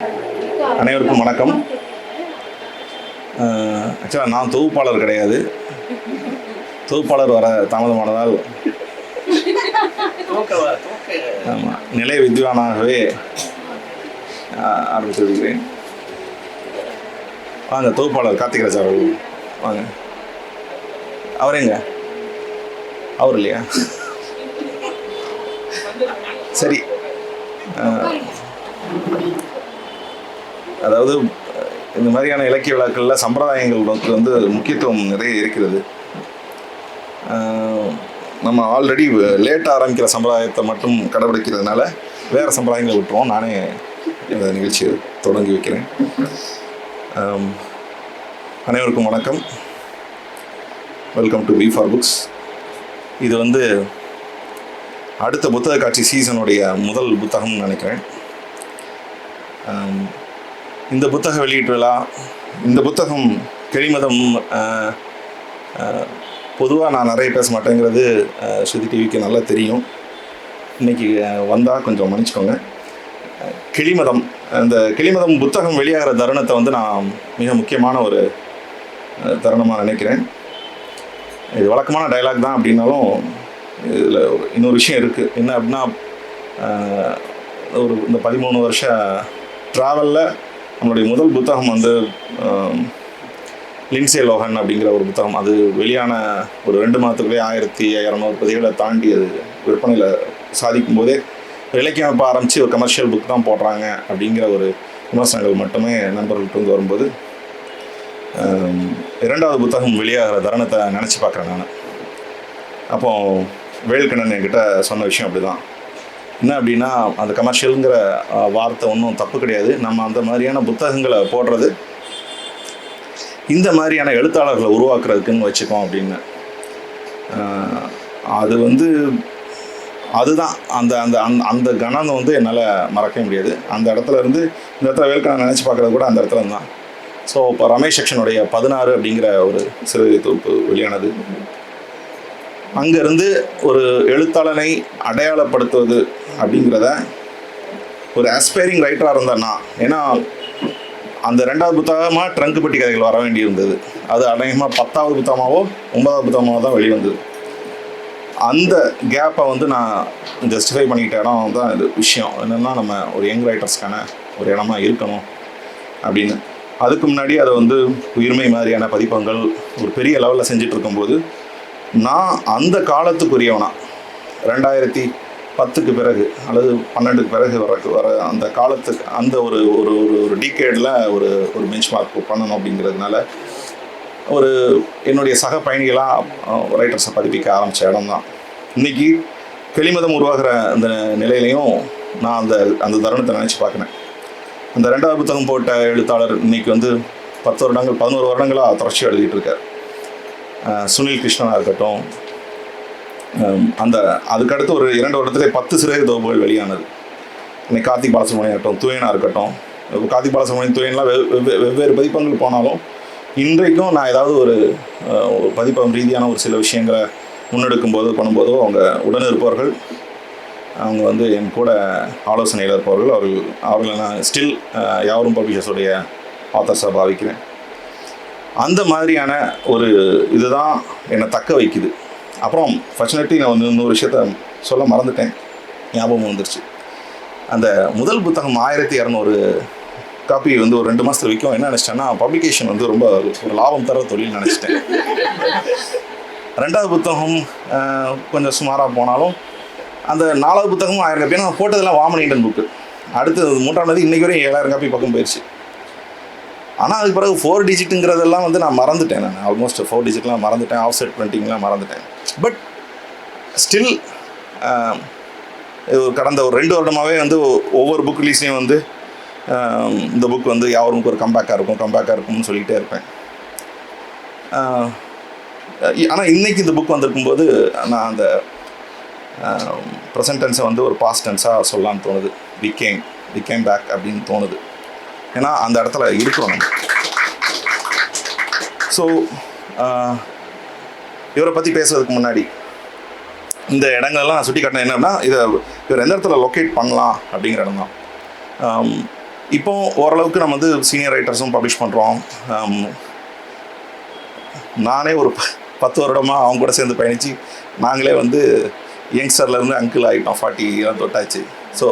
அனைவருக்கும் வணக்கம். ஆக்சுவலாக நான் தொகுப்பாளர் கிடையாது. தொகுப்பாளர் வர தாமதமானதால் ஆமாம் நிலைய வித்வானாகவே ஆரம்பித்து விடுகிறேன். வாங்க தொகுப்பாளர் கார்த்திகராஜ் அவர்கள் வாங்க. அவர் எங்க? அவர் இல்லையா? சரி. அதாவது இந்த மாதிரியான இலக்கிய விழாக்களில் சம்பிரதாயங்களுக்கு வந்து முக்கியத்துவம் நிறைய இருக்கிறது. நம்ம ஆல்ரெடி லேட்டாக ஆரம்பிக்கிற சம்பிரதாயத்தை மட்டும் கடைபிடிக்கிறதுனால வேறு சம்பிரதாயங்களை விட்டுருவோம். நானே இந்த நிகழ்ச்சியை தொடங்கி வைக்கிறேன். அனைவருக்கும் வணக்கம். Welcome to B for books. இது வந்து அடுத்த புத்தக காட்சி சீசனுடைய முதல் புத்தகம்னு நினைக்கிறேன். இந்த புத்தக வெளியீட்டு விழா, இந்த புத்தகம் கிளிமதம் பொதுவாக நான் நிறைய பேச மாட்டேங்கிறது ஸ்ருதி டிவிக்கு நல்லா தெரியும். இன்றைக்கி வந்தால் கொஞ்சம் மன்னிச்சுக்கோங்க. கிளிமதம், இந்த கிளிமதம் புத்தகம் வெளியாகிற தருணத்தை வந்து நான் மிக முக்கியமான ஒரு தருணமாக நினைக்கிறேன். இது வழக்கமான டைலாக் தான் அப்படின்னாலும் இதில் இன்னொரு விஷயம் இருக்குது. என்ன அப்படின்னா, இந்த 13 வருஷ ட்ராவலில் நம்மளுடைய முதல் புத்தகம் வந்து லின்சே லோகன் அப்படிங்கிற ஒரு புத்தகம். அது வெளியான ஒரு 2 மாதத்துக்குள்ளே 1200 பதிவுகளை தாண்டி அது விற்பனையில் சாதிக்கும் போதே இலக்கியம் அமைப்பு ஆரம்பித்து ஒரு கமர்ஷியல் புக் தான் போடுறாங்க அப்படிங்கிற ஒரு விமர்சனங்கள் மட்டுமே நண்பர்கள்ட்ட வந்து வரும்போது, 2வது புத்தகம் வெளியாகிற தருணத்தை நினச்சி பார்க்குறேன் நான். அப்போது வேல்கண்ணன் என்கிட்ட சொன்ன விஷயம் அப்படி தான். என்ன அப்படின்னா, அந்த கமர்ஷியலுங்கிற வார்த்தை ஒன்றும் தப்பு கிடையாது. நம்ம அந்த மாதிரியான புத்தகங்களை போடுறது இந்த மாதிரியான எழுத்தாளர்களை உருவாக்குறதுக்குன்னு வச்சுக்கோம் அப்படின்னு. அது வந்து அதுதான் அந்த அந்த அந்த அந்த கணம் வந்து என்னால் மறக்க முடியாது. அந்த இடத்துல இருந்து இந்த இடத்துல வேல்கண்ணன் நினச்சி பார்க்குறது கூட அந்த இடத்துல தான். ஸோ இப்போ ரமேஷ் செக்ஷனுடைய 16 அப்படிங்கிற ஒரு சிறுகதை தொகுப்பு வெளியானது. அங்கேருந்து ஒரு எழுத்தாளனை அடையாளப்படுத்துவது அப்படிங்கிறத ஒரு ஆஸ்பைரிங் ரைட்டராக இருந்தேன்னா, ஏன்னா அந்த 2வது புத்தகமாக ட்ரங்கு பெட்டி கதைகள் வர வேண்டியிருந்தது. அது அநேகமாக 10வது புத்தகமாகவோ 9வது புத்தகமாக தான் வெளிவந்தது. அந்த கேப்பை வந்து நான் ஜஸ்டிஃபை பண்ணிக்கிட்ட இடம் தான் இது விஷயம். என்னென்னா, நம்ம ஒரு யங் ரைட்டர்ஸ்க்கான ஒரு இடமா இருக்கணும் அப்படின்னு. அதுக்கு முன்னாடி அதை வந்து உயிர்மை மாதிரியான பதிப்பங்கள் ஒரு பெரிய லெவலில் செஞ்சுட்டு இருக்கும்போது, நான் அந்த காலத்துக்குரியவனா 2010க்கு பிறகு அல்லது 12க்கு பிறகு வர அந்த காலத்துக்கு அந்த ஒரு ஒரு ஒரு டீகேடில் ஒரு ஒரு பெஞ்ச் மார்க் பண்ணணும் அப்படிங்கிறதுனால ஒரு என்னுடைய சக பயணிகளாக ரைட்டர்ஸை பதிப்பிக்க ஆரம்பித்த இடம் தான். இன்றைக்கி கிளிமதம் உருவாகிற அந்த நிலையிலையும் நான் அந்த அந்த தருணத்தை நினச்சி பார்க்குறேன். அந்த 2வது புத்தகம் போட்ட எழுத்தாளர் இன்றைக்கி வந்து 10 வருடங்கள் 11 வருடங்களாக தொடர்ச்சியாக எழுதிட்டு இருக்கார். சுனில் கிருஷ்ணனாக இருக்கட்டும். அந்த அதுக்கடுத்து ஒரு 2 வருடத்துலேயே 10 சிறுகதை தொகுப்புகள் வெளியானது. இன்னைக்கு கார்த்திக் பாலசுப்ரமணியம் இருக்கட்டும், துயனாக இருக்கட்டும். கார்த்திக் பாலசுப்ரமணியம், துயன்லாம் வெவ்வேறு பதிப்பங்கள் போனாலும் இன்றைக்கும் நான் ஏதாவது ஒரு பதிப்பகம் ரீதியான ஒரு சில விஷயங்களை முன்னெடுக்கும் போது பண்ணும்போதோ அவங்க உடன் இருப்பவர்கள், அவங்க வந்து என் கூட ஆலோசனையில் இருப்பவர்கள், அவர்களை நான் ஸ்டில் யாவரும் பப்ளிஷர்ஸுடைய ஆத்தர்ஸாக பாவிக்கிறேன். அந்த மாதிரியான ஒரு இதுதான் என்னை தக்க வைக்குது. அப்புறம் ஃபார்ச்சுனேட்லி நான் வந்து இன்னொரு விஷயத்த சொல்ல மறந்துட்டேன், ஞாபகம் வந்துருச்சு. அந்த முதல் புத்தகம் 1200 காப்பி வந்து ஒரு 2 மாதத்தில் விற்கும். என்ன நினச்சிட்டேன்னா, பப்ளிகேஷன் வந்து ரொம்ப ஒரு லாபம் தர தொழில் நினச்சிட்டேன். 2வது புத்தகம் கொஞ்சம் சுமாராக போனாலும் அந்த 4வது புத்தகமும் 1000 காப்பி. நான் போட்டதெல்லாம் வாமனிண்டன் புக்கு. அடுத்தது 3ஆம் இன்றைக்கி வரையும் 7000 காப்பி பக்கம் போயிடுச்சு. ஆனால் அதுக்கு பிறகு 4 டிஜிட்டுங்கிறதெல்லாம் வந்து நான் மறந்துட்டேன். நான் ஆல்மோஸ்ட் 4 டிஜிட்லாம் மறந்துட்டேன். ஆஃப் செட் பிரிண்டிங்லாம் மறந்துட்டேன். பட் ஸ்டில் கடந்த ஒரு 2 வருடமாகவே வந்து ஒவ்வொரு புக் ரிலீஸ்லேயும் வந்து இந்த புக் வந்து யாவருக்கும் ஒரு கம்பேக்காக இருக்கும்னு சொல்லிகிட்டே இருப்பேன். ஆனால் இன்றைக்கி இந்த புக் வந்திருக்கும்போது நான் அந்த ப்ரெசன்ட் டென்ஸை வந்து ஒரு பாஸ்ட் டென்ஸாக சொல்லலான்னு தோணுது. வி கேம் பேக் அப்படின்னு தோணுது. ஏன்னா அந்த இடத்துல இருக்கிறோம் நம்ம. ஸோ இவரை பற்றி பேசுறதுக்கு முன்னாடி இந்த இடங்கள்லாம் நான் சுட்டி காட்டினேன். என்னன்னா, இவர் எந்த இடத்துல லொக்கேட் பண்ணலாம் அப்படிங்கிற இடம் தான். இப்போ ஓரளவுக்கு நம்ம வந்து சீனியர் ரைட்டர்ஸும் பப்ளிஷ் பண்ணுறோம். நானே ஒரு 10 வருடமாக அவங்க கூட சேர்ந்து பயணித்து நாங்களே வந்து யங்ஸ்டர்லேருந்து அங்கிள் ஆகிட்டோம், 40 எல்லாம் தொட்டாச்சு. ஸோ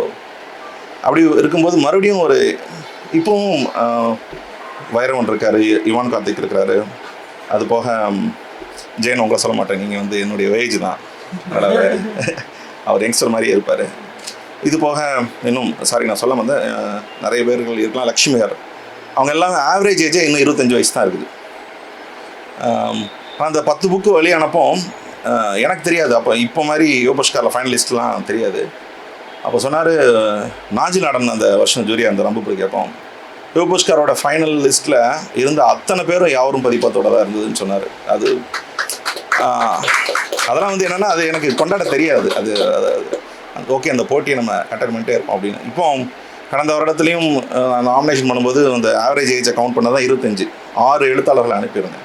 அப்படி இருக்கும்போது மறுபடியும் ஒரு இப்போவும் வைரவன் இருக்கார், யுவான் கார்த்திக் இருக்கிறாரு, அது போக ஜெயன் உங்களை சொல்ல மாட்டேன், நீங்கள் வந்து என்னுடைய ஏஜ் தான், அதனால் அவர் யங்ஸ்டர் மாதிரியே இருப்பார். இது போக இன்னும் நான் சொல்ல வந்தேன், நிறைய பேர்கள் இருக்கலாம். லக்ஷ்மி கார் அவங்க எல்லாம் ஆவரேஜ் ஏஜே இன்னும் 25 வயசு தான் இருக்குது. அந்த 10 புக்கு வெளியானப்போ எனக்கு தெரியாது, அப்போ இப்போ மாதிரி யோபுஷ்காரில் ஃபைனலிஸ்ட்லாம் தெரியாது. அப்போ சொன்னார், நாஜில் நடன அந்த வருஷம் ஜூரியா அந்த ரொம்ப கேட்போம், யோபுஷ்காரோட ஃபைனல் லிஸ்ட்டில் இருந்த அத்தனை பேரும் யாவரும் பதிப்பத்தோட தான் இருந்ததுன்னு சொன்னார். அது அதெல்லாம் வந்து என்னென்னா அது எனக்கு கொண்டாட தெரியாது. அது ஓகே, அந்த போட்டியை நம்ம அட்டன் பண்ணிட்டே இருப்போம் அப்படின்னு. இப்போ கடந்த வருடத்துலேயும் நாமினேஷன் பண்ணும்போது அந்த ஆவரேஜ் ஏஜை கவுண்ட் பண்ண தான் 25, 6 எழுத்தாளர்களை அனுப்பியிருந்தேன்.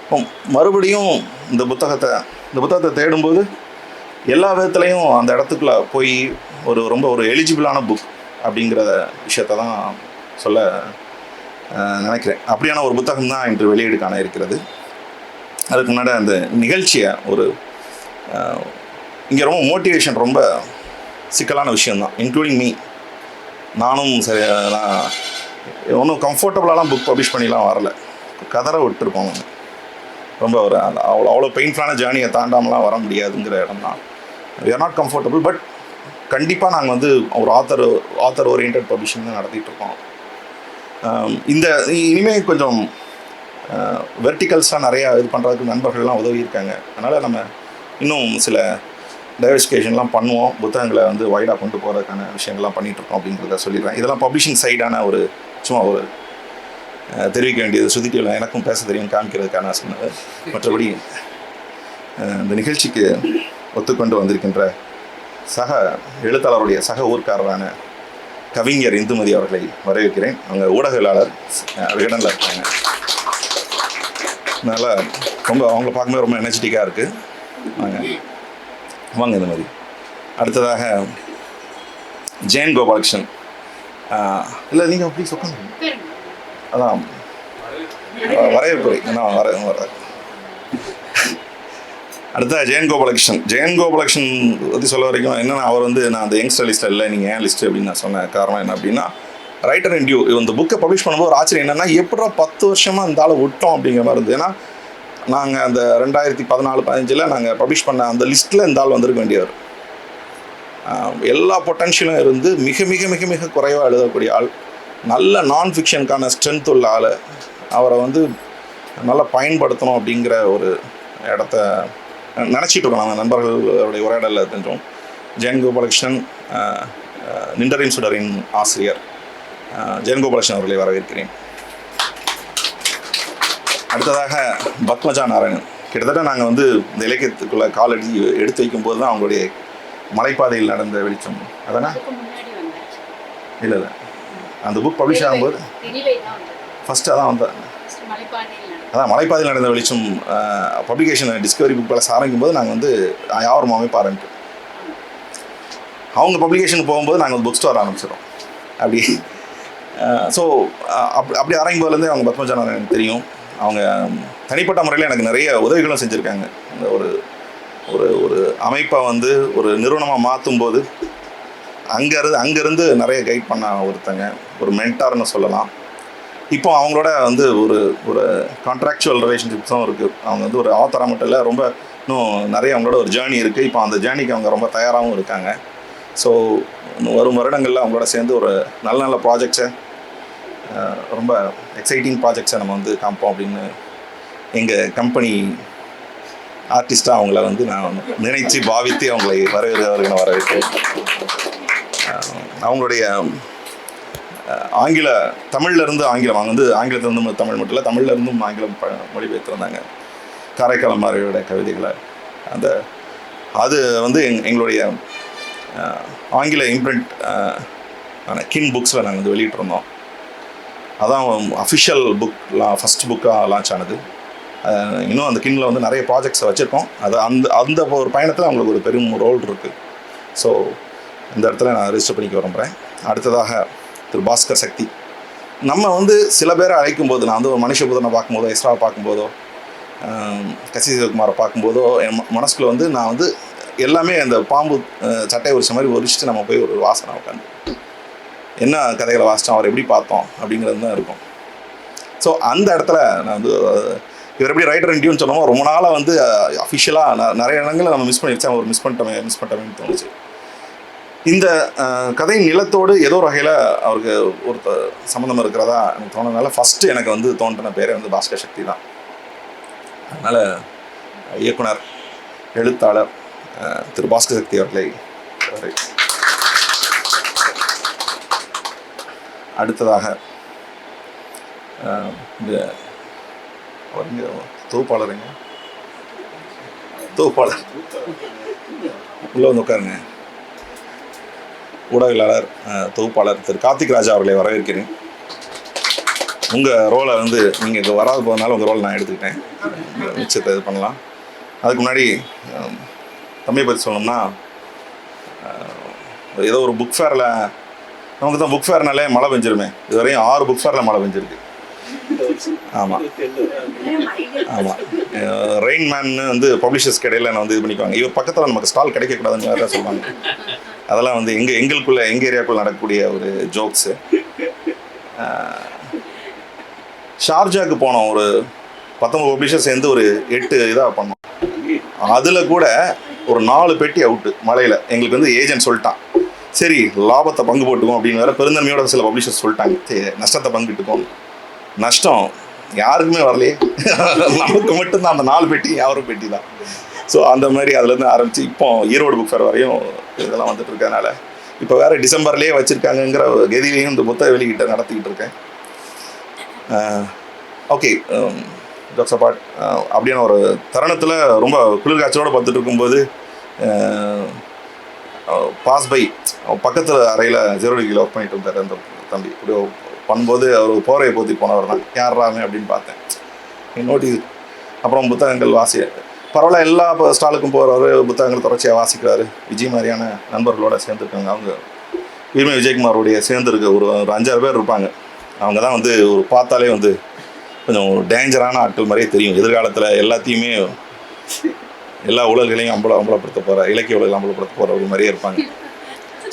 இப்போ மறுபடியும் இந்த புத்தகத்தை தேடும்போது எல்லா விதத்துலேயும் அந்த இடத்துக்குள்ளே போய் ரொம்ப ஒரு எலிஜிபிளான புக் அப்படிங்கிற விஷயத்தை தான் சொல்ல நினைக்கிறேன். அப்படியான ஒரு புத்தகம் தான் இன்று வெளியீடு காண இருக்கிறது. அதுக்கு முன்னாடி அந்த நிகழ்ச்சியை இங்கே ரொம்ப மோட்டிவேஷன் ரொம்ப சிக்கலான விஷயந்தான், இன்க்ளூடிங் மீ. நானும் சரி, நான் ஒன்றும் கம்ஃபர்டபுளாலாம் புக் பப்ளிஷ் பண்ணிலாம் வரல, கதற விட்டுருப்போம். ரொம்ப ஒரு அவ்வளோ பெயின்ஃபுல்லான ஜேர்னியை தாண்டாமலாம் வர முடியாதுங்கிற இடம் தான். We are not comfortable, but கண்டிப்பாக நாங்கள் வந்து ஒரு ஆத்தர் ஓரியன்ட் பப்ளிஷிங் தான் நடத்திட்டுருக்கோம். இந்த இனிமேல் கொஞ்சம் வெர்டிகல்ஸாக நிறையா இது பண்ணுறதுக்கு நண்பர்கள்லாம் உதவி இருக்காங்க. அதனால் நம்ம இன்னும் சில டைவர்சிஃபிகேஷன்லாம் பண்ணுவோம், புத்தகங்களை வந்து வைடாக கொண்டு போகிறதுக்கான விஷயங்கள்லாம் பண்ணிகிட்ருக்கோம் அப்படிங்கிறத சொல்லிடுறேன். இதெல்லாம் பப்ளிஷிங் சைடான சும்மா ஒரு தெரிவிக்க வேண்டியது, சுதிட்டியில் எனக்கும் பேச தெரியும் காமிக்கிறதுக்கான சொன்னது. மற்றபடி இந்த நிகழ்ச்சிக்கு ஒத்துக்கொண்டு வந்திருக்கின்ற சக எழுத்தாளருடைய சக ஊர்க்காரரான கவிஞர் இந்துமதி அவர்களை வரவேற்கிறேன். அவங்க ஊடகவியலாளர் விகடனில் இருக்காங்க. அதனால் அவங்கள பார்க்கும்போது ரொம்ப எனர்ஜெட்டிக்காக இருக்குது. வாங்க இந்த மாதிரி. அடுத்ததாக ஜெயன் கோபாலகிருஷ்ணன். இல்லை நீங்கள் அப்படி சொல்லுங்க, அதான் வரவேற்புரை நான் வர. அடுத்ததாக ஜெயன் கோபாலகிருஷ்ணன் பற்றி சொல்ல வரைக்கும் என்னென்னா, அவர் வந்து நான் அந்த யங்ஸ்டர் லிஸ்ட்டில் இல்லை, நீங்கள் ஏன் லிஸ்ட்டு அப்படின்னு நான் சொன்ன காரணம் என்ன அப்படின்னா, ரைட்டர் இன் டியூ இந்த புக்கை பப்ளிஷ் பண்ணும்போது ஒரு ஆச்சரியம் என்னென்னா, எப்படா 10 வருஷமாக இந்த ஆளை விட்டோம் அப்படிங்கிற மாதிரி இருந்தது. ஏன்னா நாங்கள் அந்த 2014-15 நாங்கள் பப்ளிஷ் பண்ண அந்த லிஸ்ட்டில் இந்த ஆள் வந்திருக்க வேண்டியவர். எல்லா பொட்டன்ஷியலும் இருந்து மிக மிக மிக மிக குறைவாக எழுதக்கூடிய ஆள், நல்ல நான் ஃபிக்ஷனுக்கான ஸ்ட்ரென்த் உள்ள ஆள். அவரை வந்து நல்லா பயன்படுத்தணும் அப்படிங்கிற ஒரு இடத்த நினச்சிட்டு இருக்கோம் நாங்கள் நண்பர்களுடைய உரையாடலில் தெரிஞ்சோம். ஜெயன் கோபாலகிருஷ்ணன் நிண்டரின் சுடரின் ஆசிரியர் ஜெயன் கோபாலகிருஷ்ணன் அவர்களை வரவேற்கிறேன். அடுத்ததாக பத்மஜா நாராயணன். கிட்டத்தட்ட நாங்கள் வந்து இந்த இலக்கியத்துக்குள்ளே காலடி எடுத்து வைக்கும்போது தான் அவங்களுடைய மலைப்பாதையில் நடந்த வெளிச்சம், அதனால் இல்லை அந்த புக் பப்ளிஷ் ஆகும்போது ஃபஸ்ட்டு அதான் வந்தேன். அதான் மலைப்பாதையில் நடந்த வெளிச்சம் பப்ளிகேஷன் டிஸ்கவரி புக் பேலஸ் ஆரம்பிக்கும் போது நாங்கள் வந்து யாரும் அமைப்பாருன்ட்டு அவங்க பப்ளிகேஷன் போகும்போது நாங்கள் வந்து புக் ஸ்டோர் ஆரம்பிச்சிடும். அப்படி ஸோ அப்படி ஆரம்பிக்கும் போதுலேருந்தே அவங்க பத்மஜா நாராயணன் தெரியும். அவங்க தனிப்பட்ட முறையில் எனக்கு நிறைய உதவிகளும் செஞ்சுருக்காங்க. இந்த ஒரு அமைப்பை வந்து ஒரு நிறுவனமாக மாற்றும் போது அங்கேருந்து நிறைய கைட் பண்ண ஒருத்தங்க, ஒரு மென்டார்னு சொல்லலாம். இப்போ அவங்களோட வந்து ஒரு கான்ட்ராக்சுவல் ரிலேஷன்ஷிப்ஸும் இருக்குது. அவங்க வந்து ஒரு ஆத்தராக மட்டும் இல்லை, ரொம்ப இன்னும் நிறைய அவங்களோட ஒரு ஜேர்னி இருக்குது. இப்போ அந்த ஜேர்னிக்கு அவங்க ரொம்ப தயாராகவும் இருக்காங்க. ஸோ வரும் வருடங்களில் அவங்களோட சேர்ந்து ஒரு நல்ல ப்ராஜெக்ட்ஸை, ரொம்ப எக்ஸைட்டிங் ப்ராஜெக்ட்ஸை நம்ம வந்து காமிப்போம் அப்படின்னு எங்கள் கம்பெனி ஆர்டிஸ்ட்டாக அவங்கள வந்து நான் நினைத்து பாவித்து அவங்களை வரவேற்கிறேன். அவங்களுடைய தமிழ்லேருந்து ஆங்கிலம், அவங்க வந்து ஆங்கிலத்திலேருந்து தமிழ் மட்டும் இல்லை, தமிழ்லேருந்தும் ஆங்கிலம் மொழிபெயர்த்திருந்தாங்க. காரைக்கால் மாரியோட கவிதைகளை அது வந்து எங்களுடைய ஆங்கில இம்ப்ரிண்ட் கின் புக்ஸில் நாங்கள் வந்து வெளியிட்டிருந்தோம். அதான் அஃபிஷியல் ஃபஸ்ட் புக்காக லான்ச் ஆனது. இன்னும் அந்த கின்னில் வந்து நிறைய ப்ராஜெக்ட்ஸை வச்சுருக்கோம். அந்த ஒரு பயணத்தில் அவங்களுக்கு ஒரு பெரும் ரோல் இருக்குது. ஸோ இந்த இடத்துல நான் ரெஜிஸ்டர் பண்ணிக்க விரும்புகிறேன். அடுத்ததாக திரு பாஸ்கர் சக்தி. நம்ம வந்து சில பேரை அழைக்கும் போது, நான் வந்து ஒரு மனுஷபுதனை பார்க்கும்போதோ, எஸ்ராவை பார்க்கும்போதோ, கசி சிவகுமாரை பார்க்கும்போதோ என் மனசுக்குள்ள வந்து நான் வந்து எல்லாமே அந்த பாம்பு சட்டை உரிச்ச மாதிரி உரிச்சிட்டு நம்ம போய் ஒரு வாசனை உட்காந்து என்ன கதைகளை வாசித்தோம், அவர் எப்படி பார்த்தோம் அப்படிங்கிறது தான் இருக்கும். ஸோ அந்த இடத்துல நான் வந்து இவர் எப்படி ரைட்டர் இன் டியூன் சொன்னோமோ ரொம்ப நாளாக வந்து அஃபிஷியலாக நிறைய இடங்களில் நம்ம மிஸ் பண்ணி வச்சா அவர் மிஸ் பண்ணிட்டோமேன்னு தோணுச்சு. இந்த கதையின் நிலத்தோடு ஏதோ ஒரு வகையில் அவருக்கு ஒரு சம்மந்தம் இருக்கிறதா எனக்கு தோணுனால ஃபஸ்ட்டு எனக்கு வந்து தோன்றின பேரே வந்து பாஸ்கர் சக்தி தான். அதனால் இயக்குனர், எழுத்தாளர் திரு பாஸ்கர் சக்தி அவர்களை அடுத்ததாக இந்த அவருங்க தொகுப்பாளர் உள்ளே வந்து உட்காருங்க. ஊடகவியலாளர், தொகுப்பாளர் திரு கார்த்திக் ராஜா அவர்களை வரவேற்கிறேன். உங்கள் ரோலை வந்து நீங்கள் இங்கே வராது போகிறதுனால உங்கள் ரோலை நான் எடுத்துக்கிட்டேன், மிச்சத்தை இது பண்ணலாம். அதுக்கு முன்னாடி தம்பியை பற்றி சொல்லணும்னா, ஏதோ ஒரு புக் ஃபேரில் நமக்கு தான் புக் ஃபேர்னாலே மழை பெஞ்சிருமே, இதுவரையும் 6 புக் ஃபேரில் மழை பெஞ்சிருக்கு. ஆமாம் ரெயின் மேன்னு வந்து பப்ளிஷர்ஸ் கடையில் நான் வந்து இது பண்ணிக்குவாங்க. இவர் பக்கத்தில் நமக்கு ஸ்டால் கிடைக்கக்கூடாதுன்னு வேறு சொல்லுவாங்க. அதெல்லாம் வந்து எங்களுக்குள்ளே எங்கள் ஏரியாவுக்குள்ளே நடக்கக்கூடிய ஒரு ஜோக்ஸு. ஷார்ஜாவுக்கு போனோம், ஒரு 19 பப்ளிஷர்ஸ் சேர்ந்து ஒரு 8 இதாக பண்ணோம். அதில் கூட ஒரு 4 பெட்டி அவுட்டு மழையில். எங்களுக்கு வந்து ஏஜென்ட் சொல்லிட்டான், சரி லாபத்தை பங்கு போட்டுக்கோம் அப்படின்னு வேறு பெருந்தன்மையோட சில பப்ளிஷர்ஸ் சொல்லிட்டாங்க, சரி நஷ்டத்தை பங்கிட்டுக்கோம். நஷ்டம் யாருக்குமே வரலையே, நமக்கு மட்டும்தான் அந்த 4 பெட்டி யாரும் பெட்டி தான். ஸோ அந்த மாதிரி அதுலேருந்து ஆரம்பித்து இப்போ ஈரோடு புக் ஃபேர் வரையும் இதெல்லாம் வந்துட்டு இருக்கனால இப்போ வேறு டிசம்பர்லேயே வச்சுருக்காங்கங்கிற கதியிலையும் இந்த புத்தக வெளியிட்ட நடத்திக்கிட்டு இருக்கேன். ஓகே, ஜோக்ஸ் அபார்ட், அப்படியான ஒரு தருணத்தில் ரொம்ப குளிர்காய்ச்சலோடு பார்த்துட்டு இருக்கும்போது பாஸ் பை பக்கத்தில் அறையில் 0 டிகிரியில் ஒர்க் பண்ணிட்டு இருந்தார் அந்த தம்பி. இப்படி பண்ணும்போது அவர் போரையை போற்றி போனவர் தான், யாராமே அப்படின்னு பார்த்தேன். நோட்டீஸ் அப்புறம் புத்தகங்கள் பரவாயில்ல, எல்லா ஸ்டாலுக்கும் போகிறவர், புத்தகங்கள் தொடர்ச்சியாக வாசிக்கிறாரு. விஜய் மாதிரியான நண்பர்களோட சேர்ந்துருக்காங்க. அவங்க வீரமே விஜயகுமாரோடைய சேர்ந்துருக்க ஒரு 5-6 பேர் இருப்பாங்க. அவங்க தான் வந்து ஒரு பார்த்தாலே வந்து கொஞ்சம் டேஞ்சரான ஆட்கள் மாதிரியே தெரியும். எதிர்காலத்தில் எல்லாத்தையுமே எல்லா ஊழல்களையும் அம்பலப்படுத்த போகிற, இலக்கிய ஊழல்களை அம்பலப்படுத்த போகிற ஒரு மாதிரியே இருப்பாங்க.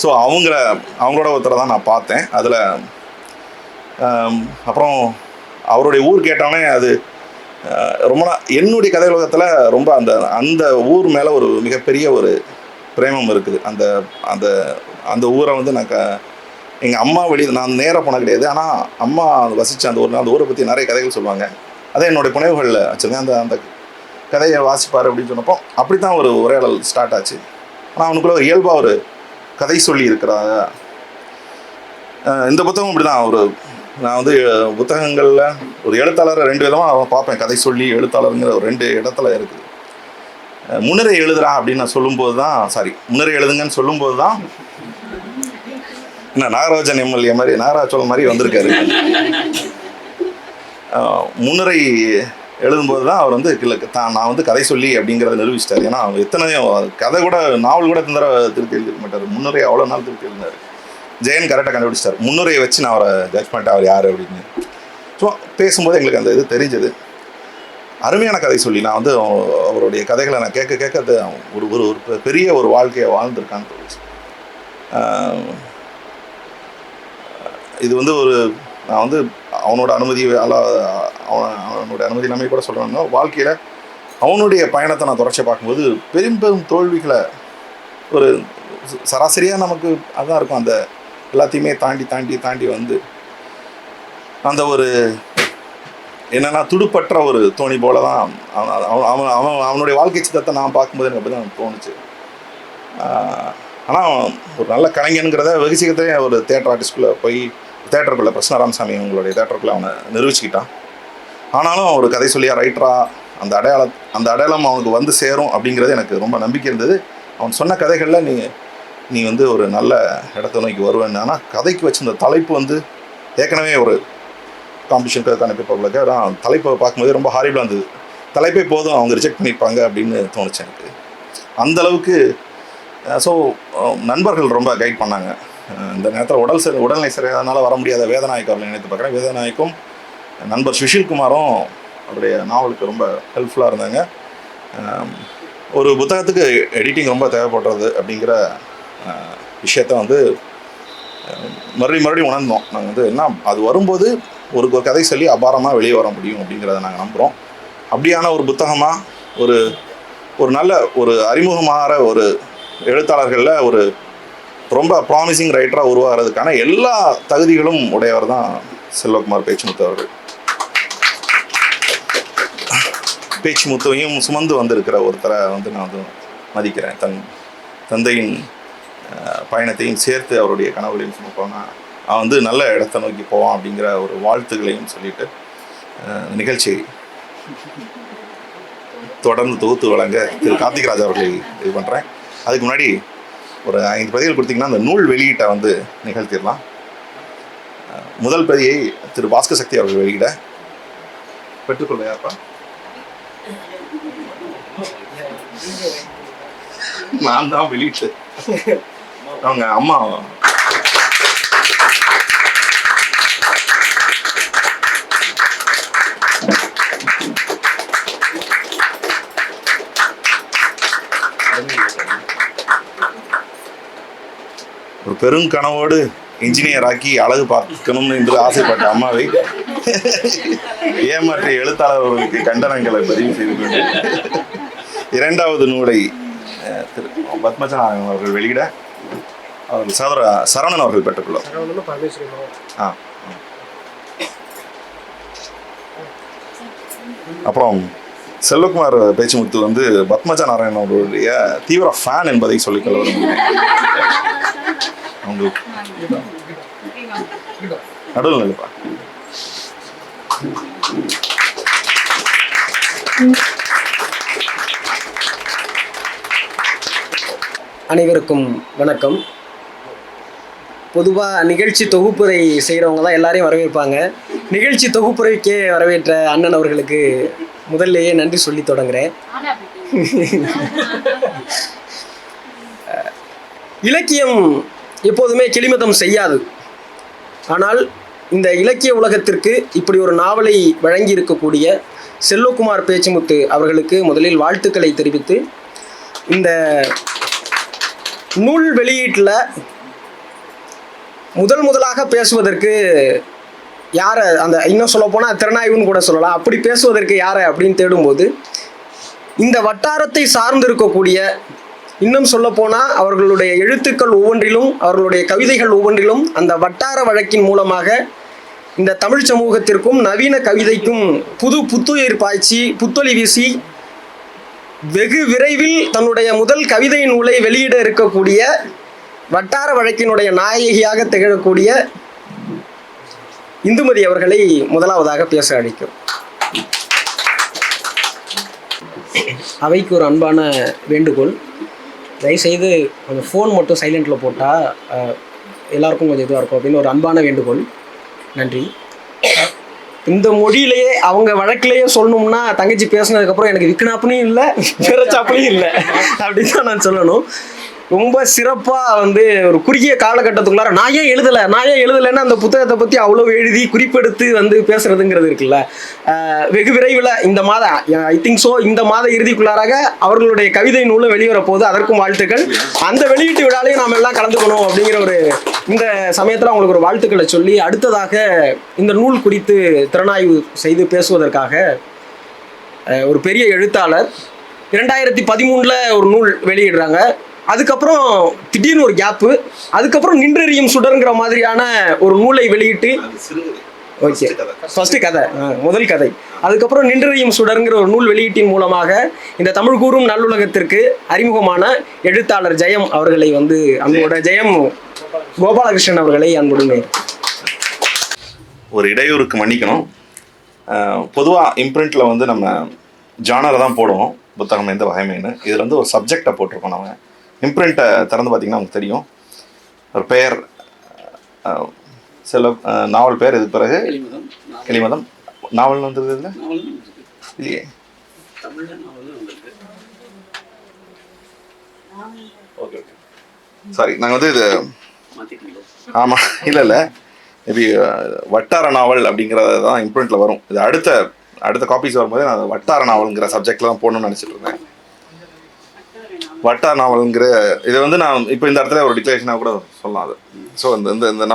ஸோ அவங்களோட ஒருத்தரை தான் நான் பார்த்தேன். அதில் அப்புறம் அவருடைய ஊர் கேட்டோன்னே அது ரொம்ப என்னுடைய கதை உலகத்தில் ரொம்ப அந்த ஊர் மேலே ஒரு மிகப்பெரிய ஒரு பிரேமம் இருக்குது. அந்த ஊரை வந்து நான் எங்கள் அம்மா நான் நேராக போன கிடையாது, ஆனால் அம்மா வசித்த அந்த ஊரை பற்றி நிறைய கதைகள் சொல்லுவாங்க. அதே என்னுடைய புனைவுகளில் வச்சுருக்கேன். அந்த கதையை வாசிப்பார் அப்படின்னு சொன்னப்போ அப்படி தான் ஒரு உரையாடல் ஸ்டார்ட் ஆச்சு. ஆனால் அவனுக்குள்ள ஒரு இயல்பாக ஒரு கதை சொல்லி இருக்கிறாங்க. இந்த புத்தகம் அப்படி தான். நான் வந்து புத்தகங்களில் ஒரு எழுத்தாளரை 2 விதமாக பார்ப்பேன். கதை சொல்லி எழுத்தாளருங்கிற ஒரு 2 இடத்துல இருக்குது. முன்னுரை எழுதுறா அப்படின்னு நான் சொல்லும்போது தான், முன்னுரை எழுதுங்கன்னு சொல்லும்போது தான் என்ன நாகராஜன் எம்எல்ஏ மாதிரி, நாகராஜ சோழன் மாதிரி வந்திருக்காரு. முன்னுரை எழுதும்போது தான் அவர் வந்து நான் வந்து கதை சொல்லி அப்படிங்கிறத நிரூபிச்சிட்டார். ஏன்னா அவர் எத்தனையோ கதை கூட, நாவல் கூட திருத்தி எழுதிக்க மாட்டார். முன்னுரை அவ்வளோ நாள் திருத்தி எழுதினார். ஜெயன் கரெக்டாக கண்டுபிடிச்சிட்டார். முன்னுரையை வச்சு நான் அவரை ஜட்ஜ் பண்ணிட்டேன், அவர் யார் அப்படின்னு. ஸோ பேசும்போது எங்களுக்கு அந்த இது தெரிஞ்சது. அருமையான கதை சொல்லி நான் வந்து அவருடைய கதைகளை நான் கேட்க அது ஒரு பெரிய ஒரு வாழ்க்கையை வாழ்ந்துருக்கான்னு தோணுச்சு. இது வந்து நான் வந்து அவனோட அனுமதி இல்லாமல் கூட சொல்கிறேன்னா, வாழ்க்கையில் அவனுடைய பயணத்தை நான் தொடர்ச்சியாக பார்க்கும்போது பெரும் தோல்விகளை ஒரு சராசரியாக நமக்கு அதான் இருக்கும். அந்த எல்லாத்தையுமே தாண்டி வந்து அந்த ஒரு என்னென்னா துடுப்பற்ற ஒரு தோணி போல தான் அவனுடைய வாழ்க்கை சித்தத்தை நான் பார்க்கும்போது எனக்கு அப்படி தான் தோணுச்சு. ஆனால் ஒரு நல்ல கலைஞனுங்கிறத வெகு சீக்கிரத்திலே ஒரு தேட்டர் ஆர்டிஸ்ட்குள்ளே போய் தேட்டருக்குள்ளே பிரசன்ன ராமசாமி அவங்களுடைய தேட்டருக்குள்ளே அவனை நிரூபிச்சுக்கிட்டான். ஆனாலும் ஒரு கதை சொல்லியா ரைட்டராக அந்த அடையாளம் அவனுக்கு வந்து சேரும் அப்படிங்கிறது எனக்கு ரொம்ப நம்பிக்கை இருந்தது. அவன் சொன்ன கதைகளில் நீ வந்து ஒரு நல்ல இடத்த நோக்கி வருவேன்னு. ஆனால் கதைக்கு வச்சிருந்த தலைப்பு வந்து ஏற்கனவே ஒரு காம்படிஷனுக்கான பேப்பர்களுக்கு அதான் தலைப்பை பார்க்கும்போது ரொம்ப ஹாரிபிளாக இருந்தது. தலைப்பே போதும், அவங்க ரிஜெக்ட் பண்ணியிருப்பாங்க அப்படின்னு தோணுச்சு எனக்கு. அந்தளவுக்கு ஸோ நண்பர்கள் ரொம்ப கைட் பண்ணாங்க. இந்த நேரத்தில் உடல்நிலை சரியாதனால வர முடியாத வேதநாயக் அவர்களை நினைத்து பார்க்குறேன். வேதநாயக்கும் நண்பர் சுஷில்குமாரும் அவருடைய நாவலுக்கு ரொம்ப ஹெல்ப்ஃபுல்லாக இருந்தாங்க. ஒரு புத்தகத்துக்கு எடிட்டிங் ரொம்ப தேவைப்படுறது அப்படிங்கிற விஷயத்த வந்து மறுபடியும் உணர்ந்தோம். நாங்கள் வந்து என்ன அது வரும்போது ஒரு கதை சொல்லி அபாரமாக வெளியே வர முடியும் அப்படிங்கிறத நாங்கள் நம்புகிறோம். அப்படியான ஒரு புத்தகமாக ஒரு நல்ல ஒரு அறிமுகமாகிற ஒரு எழுத்தாளர்களில் ஒரு ரொம்ப ப்ராமிசிங் ரைட்டராக உருவாகிறதுக்கான எல்லா தகுதிகளும் உடையவர் தான் செல்வகுமார் பேச்சுமுத்து அவர்கள். பேச்சுமுத்தையும் சுமந்து வந்திருக்கிற ஒருத்தரை வந்து நான் வந்து மதிக்கிறேன். தந்தையின் பயணத்தையும் சேர்த்து அவருடைய கனவுகளையும் சுமப்போனா அவன் வந்து நல்ல இடத்த நோக்கி போவான் அப்படிங்கிற ஒரு வாழ்த்துக்களையும் சொல்லிட்டு நிகழ்ச்சியை தொடர்ந்து தொகுத்து வழங்க திரு கார்த்திக்ராஜ் அவர்களை இது பண்ணுறேன். அதுக்கு முன்னாடி ஒரு 5 பதிகள் கொடுத்தீங்கன்னா அந்த நூல் வெளியீட்டை வந்து நிகழ்த்திடலாம். முதல் பதியை திரு பாஸ்கர் சக்தி அவர்கள் வெளியிட பெற்றுக்கொள்ளையாப்பா. நான் தான் வெளியிட்டு அவங்க அம்மா ஒரு பெருங்கனவோடு இன்ஜினியர் ஆக்கி அழகு பார்க்கணும் என்று ஆசைப்பட்ட அம்மாவை ஏமாற்றிய எழுத்தாளர்களுக்கு கண்டனங்களை பதிவு செய்து கொண்டு இரண்டாவது நூலை திரு பத்மஜன் அவர்கள் வெளியிட அவர்கள் சகோதர சரவணன் அவர்கள் பெற்றுக்கொள்ளார். அப்புறம் செல்வகுமார் பேச்சுமுத்து வந்து பத்மஜா நாராயணன் அவர்களுடைய தீவிர ஃபேன் என்பதை சொல்லிக்கொள்ள விரும்புகிறேன். அவங்களுக்கு நடுவில் நிலைப்பா. அனைவருக்கும் வணக்கம். பொதுவாக நிகழ்ச்சி தொகுப்புரை செய்கிறவங்க தான் எல்லாரையும் வரவேற்பாங்க. நிகழ்ச்சி தொகுப்புரைக்கே வரவேற்ற அண்ணன் அவர்களுக்கு முதல்லையே நன்றி சொல்லி தொடங்குறேன். இலக்கியம் எப்போதுமே கிளிமதம் செய்யாது. ஆனால் இந்த இலக்கிய உலகத்திற்கு இப்படி ஒரு நாவலை வழங்கி இருக்கக்கூடிய செல்வகுமார் பேச்சுமுத்து அவர்களுக்கு முதலில் வாழ்த்துக்களை தெரிவித்து, இந்த நூல் வெளியீட்டில் முதலாக பேசுவதற்கு யாரை, அந்த இன்னும் சொல்ல போனால் திறனாய்வுன்னு கூட சொல்லலாம், அப்படி பேசுவதற்கு யாரை அப்படின்னு தேடும்போது இந்த வட்டாரத்தை சார்ந்திருக்கக்கூடிய, இன்னும் சொல்ல போனால் அவர்களுடைய எழுத்துக்கள் ஒவ்வொன்றிலும், அவர்களுடைய கவிதைகள் ஒவ்வொன்றிலும் அந்த வட்டார வழக்கின் மூலமாக இந்த தமிழ் சமூகத்திற்கும் நவீன கவிதைக்கும் புத்துயிர் பாய்ச்சி புத்தொலி வீசி வெகு விரைவில் தன்னுடைய முதல் கவிதை நூலை வெளியிட இருக்கக்கூடிய வட்டார வழக்கினுடைய நாயகியாக திகழக்கூடிய இந்துமதி அவர்களை முதலாவதாக பேச அழைக்கும். அவைக்கு ஒரு அன்பான வேண்டுகோள், தயவுசெய்து கொஞ்சம் ஃபோன் மட்டும் சைலண்டில் போட்டால் எல்லாருக்கும் கொஞ்சம் இதுவாக இருக்கும் அப்படின்னு ஒரு அன்பான வேண்டுகோள். நன்றி. இந்த மொழியிலேயே அவங்க வழக்கிலேயே சொல்லணும்னா தங்கச்சி பேசினதுக்கப்புறம் எனக்கு விற்கனாப்புனையும் இல்லை பிறச்சாப்புலையும் இல்லை அப்படின்னு தான் நான் சொல்லணும். ரொம்ப சிறப்பாக வந்து ஒரு குறுகிய காலகட்டத்துக்குள்ளார நான் ஏன் எழுதலைன்னா அந்த புத்தகத்தை பற்றி அவ்வளோ எழுதி குறிப்பெடுத்து வந்து பேசுறதுங்கிறது இருக்குல்ல. வெகு விரைவில் இந்த மாதம் ஐ திங்க் ஸோ இந்த மாத இறுதிக்குள்ளாராக அவர்களுடைய கவிதை நூலும் வெளிவர போது, அதற்கும் வாழ்த்துக்கள். அந்த வெளியீட்டு விழாலையும் நாம் எல்லாம் கலந்துக்கணும் அப்படிங்கிற ஒரு இந்த சமயத்தில் அவங்களுக்கு ஒரு வாழ்த்துக்களை சொல்லி, அடுத்ததாக இந்த நூல் குறித்து திறனாய்வு செய்து பேசுவதற்காக ஒரு பெரிய எழுத்தாளர் 2013 ஒரு நூல் வெளியிடுறாங்க. அதுக்கப்புறம் திடீர்னு ஒரு கேப்பு, அதுக்கப்புறம் நின்றெறியும் சுடருங்கிற மாதிரியான ஒரு நூலை வெளியிட்டு, ஓகே ஃபர்ஸ்ட் கதை, முதல் கதை, அதுக்கப்புறம் நின்றெறியும் சுடருங்கிற ஒரு நூல் வெளியீட்டின் மூலமாக இந்த தமிழ் கூறும் நல்லுலகத்திற்கு அறிமுகமான எழுத்தாளர் ஜெயம் அவர்களை வந்து அன்போட ஜெயம் கோபாலகிருஷ்ணன் அவர்களை அன்புடன் ஒரு இடையூறுக்கு மன்னிக்கணும். பொதுவாக இம்ப்ரிண்ட்டில் வந்து நம்ம ஜானரை தான் போடுவோம், புத்தகம் எந்த வகைமைன்னு. இதில் வந்து ஒரு சப்ஜெக்டை போட்டிருக்கோம். நம்ம இம்ப்ரிண்ட்டை திறந்து பார்த்தீங்கன்னா நமக்கு தெரியும். ஒரு பெயர் நாவல் பெயர், இதுக்கு பிறகு எளிமதம் நாவல் வந்துருது. இதில் இல்லையே, ஓகே சாரி, நாங்கள் வந்து இது ஆமாம், இல்லை மேபி வட்டார நாவல் அப்படிங்கிறது தான் இம்ப்ரிண்ட்டில் வரும். இது அடுத்த காப்பீஸ் வரும்போது நான் வட்டார நாவல்ங்கிற சப்ஜெக்டில் தான் போகணும்னு நினச்சிட்டு இருந்தேன். வட்டார நாவலுங்கிற இதை வந்து நான் இப்போ இந்த இடத்துல ஒரு டிக்ளரேஷனாக கூட சொல்லலாம். அது ஸோ இந்த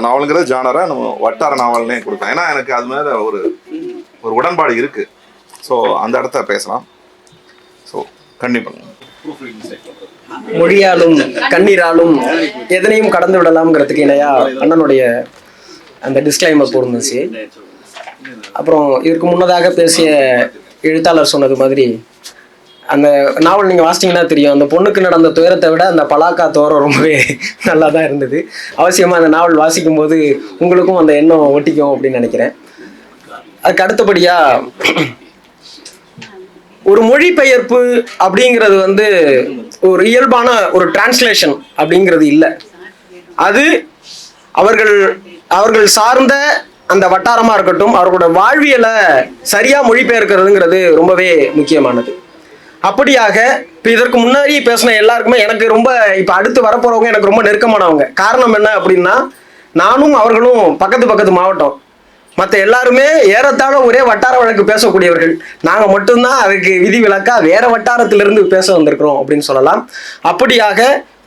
நாவலுங்கிற ஜானரை நம்ம வட்டார நாவல்னே கொடுப்பேன். ஏன்னா எனக்கு அது மேலே ஒரு உடன்பாடு இருக்குது. ஸோ அந்த இடத்த பேசலாம். ஸோ கண்டிப்பாக மொழியாலும் கண்ணீராலும் எதனையும் கடந்து விடலாம்ங்கிறதுக்கு இணையா அண்ணனுடைய அந்த டிஸ்க்ளைமர் போயிருந்துச்சு. அப்புறம் இதற்கு முன்னதாக பேசிய எழுத்தாளர் சொன்னது மாதிரி அந்த நாவல் நீங்கள் வாசிச்சிங்கன்னா தெரியும், அந்த பொண்ணுக்கு நடந்த துயரத்தை விட அந்த பலாக்கா துயரம் ரொம்பவே நல்லா தான் இருந்தது. அவசியமாக அந்த நாவல் வாசிக்கும் போது உங்களுக்கும் அந்த எண்ணம் ஒட்டிக்கும் அப்படின்னு நினைக்கிறேன். அதுக்கு அடுத்தபடியாக ஒரு மொழிபெயர்ப்பு அப்படிங்கிறது வந்து ஒரு இயல்பான ஒரு டிரான்ஸ்லேஷன் அப்படிங்கிறது இல்லை. அது அவர்கள் சார்ந்த அந்த வட்டாரமாக இருக்கட்டும், அவர்களோட வாழ்வியலை சரியாக மொழிபெயர்க்கிறதுங்கிறது ரொம்பவே முக்கியமானது. அப்படியாக இப்போ இதற்கு முன்னாடி பேசின எல்லாருக்குமே எனக்கு ரொம்ப இப்போ அடுத்து வரப்போகிறவங்க எனக்கு ரொம்ப நெருக்கமானவங்க. காரணம் என்ன அப்படின்னா, நானும் அவர்களும் பக்கத்து மாவட்டம். மற்ற எல்லாருமே ஏறத்தாழ ஒரே வட்டார வழக்கு பேசக்கூடியவர்கள். நாங்கள் மட்டும்தான் அதுக்கு விதிவிலக்கா வேற வட்டாரத்திலிருந்து பேச வந்திருக்கிறோம் அப்படின்னு சொல்லலாம். அப்படியாக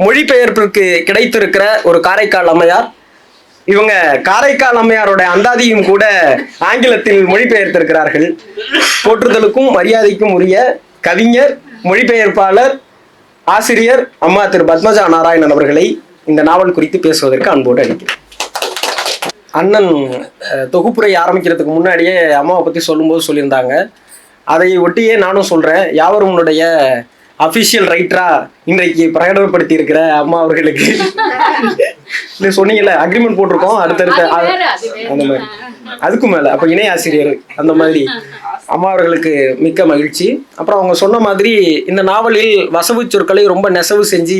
மொழிபெயர்ப்பிற்கு கிடைத்திருக்கிற ஒரு காரைக்கால் அம்மையார். இவங்க காரைக்கால் அம்மையாரோட அந்தாதியும் கூட ஆங்கிலத்தில் மொழிபெயர்த்திருக்கிறார்கள். போற்றுதலுக்கும் மரியாதைக்கும் உரிய கவிஞர், மொழிபெயர்ப்பாளர், ஆசிரியர் அம்மா திரு பத்மஜா நாராயணன் அவர்களை இந்த நாவல் குறித்து பேசுவதற்கு அன்போடு அளிக்கிறேன். அண்ணன் தொகுப்புரை ஆரம்பிக்கிறதுக்கு முன்னாடியே அம்மாவை பற்றி சொல்லும்போது சொல்லியிருந்தாங்க. அதை ஒட்டியே நானும் சொல்கிறேன். யாவருடைய அஃபிஷியல் ரைட்டராக இன்றைக்கு பிரகடனப்படுத்தி இருக்கிற அம்மா அவர்களுக்கு இல்லை சொன்னீங்கல்ல, அக்ரிமெண்ட் போட்டிருக்கோம் அடுத்தடுத்த அந்த மாதிரி அதுக்கும் மேலே அப்போ இணை ஆசிரியர் அந்த மாதிரி அம்மா அவர்களுக்கு மிக்க மகிழ்ச்சி. அப்புறம் அவங்க சொன்ன மாதிரி இந்த நாவலில் வசவு சொற்களை ரொம்ப நெசவு செஞ்சு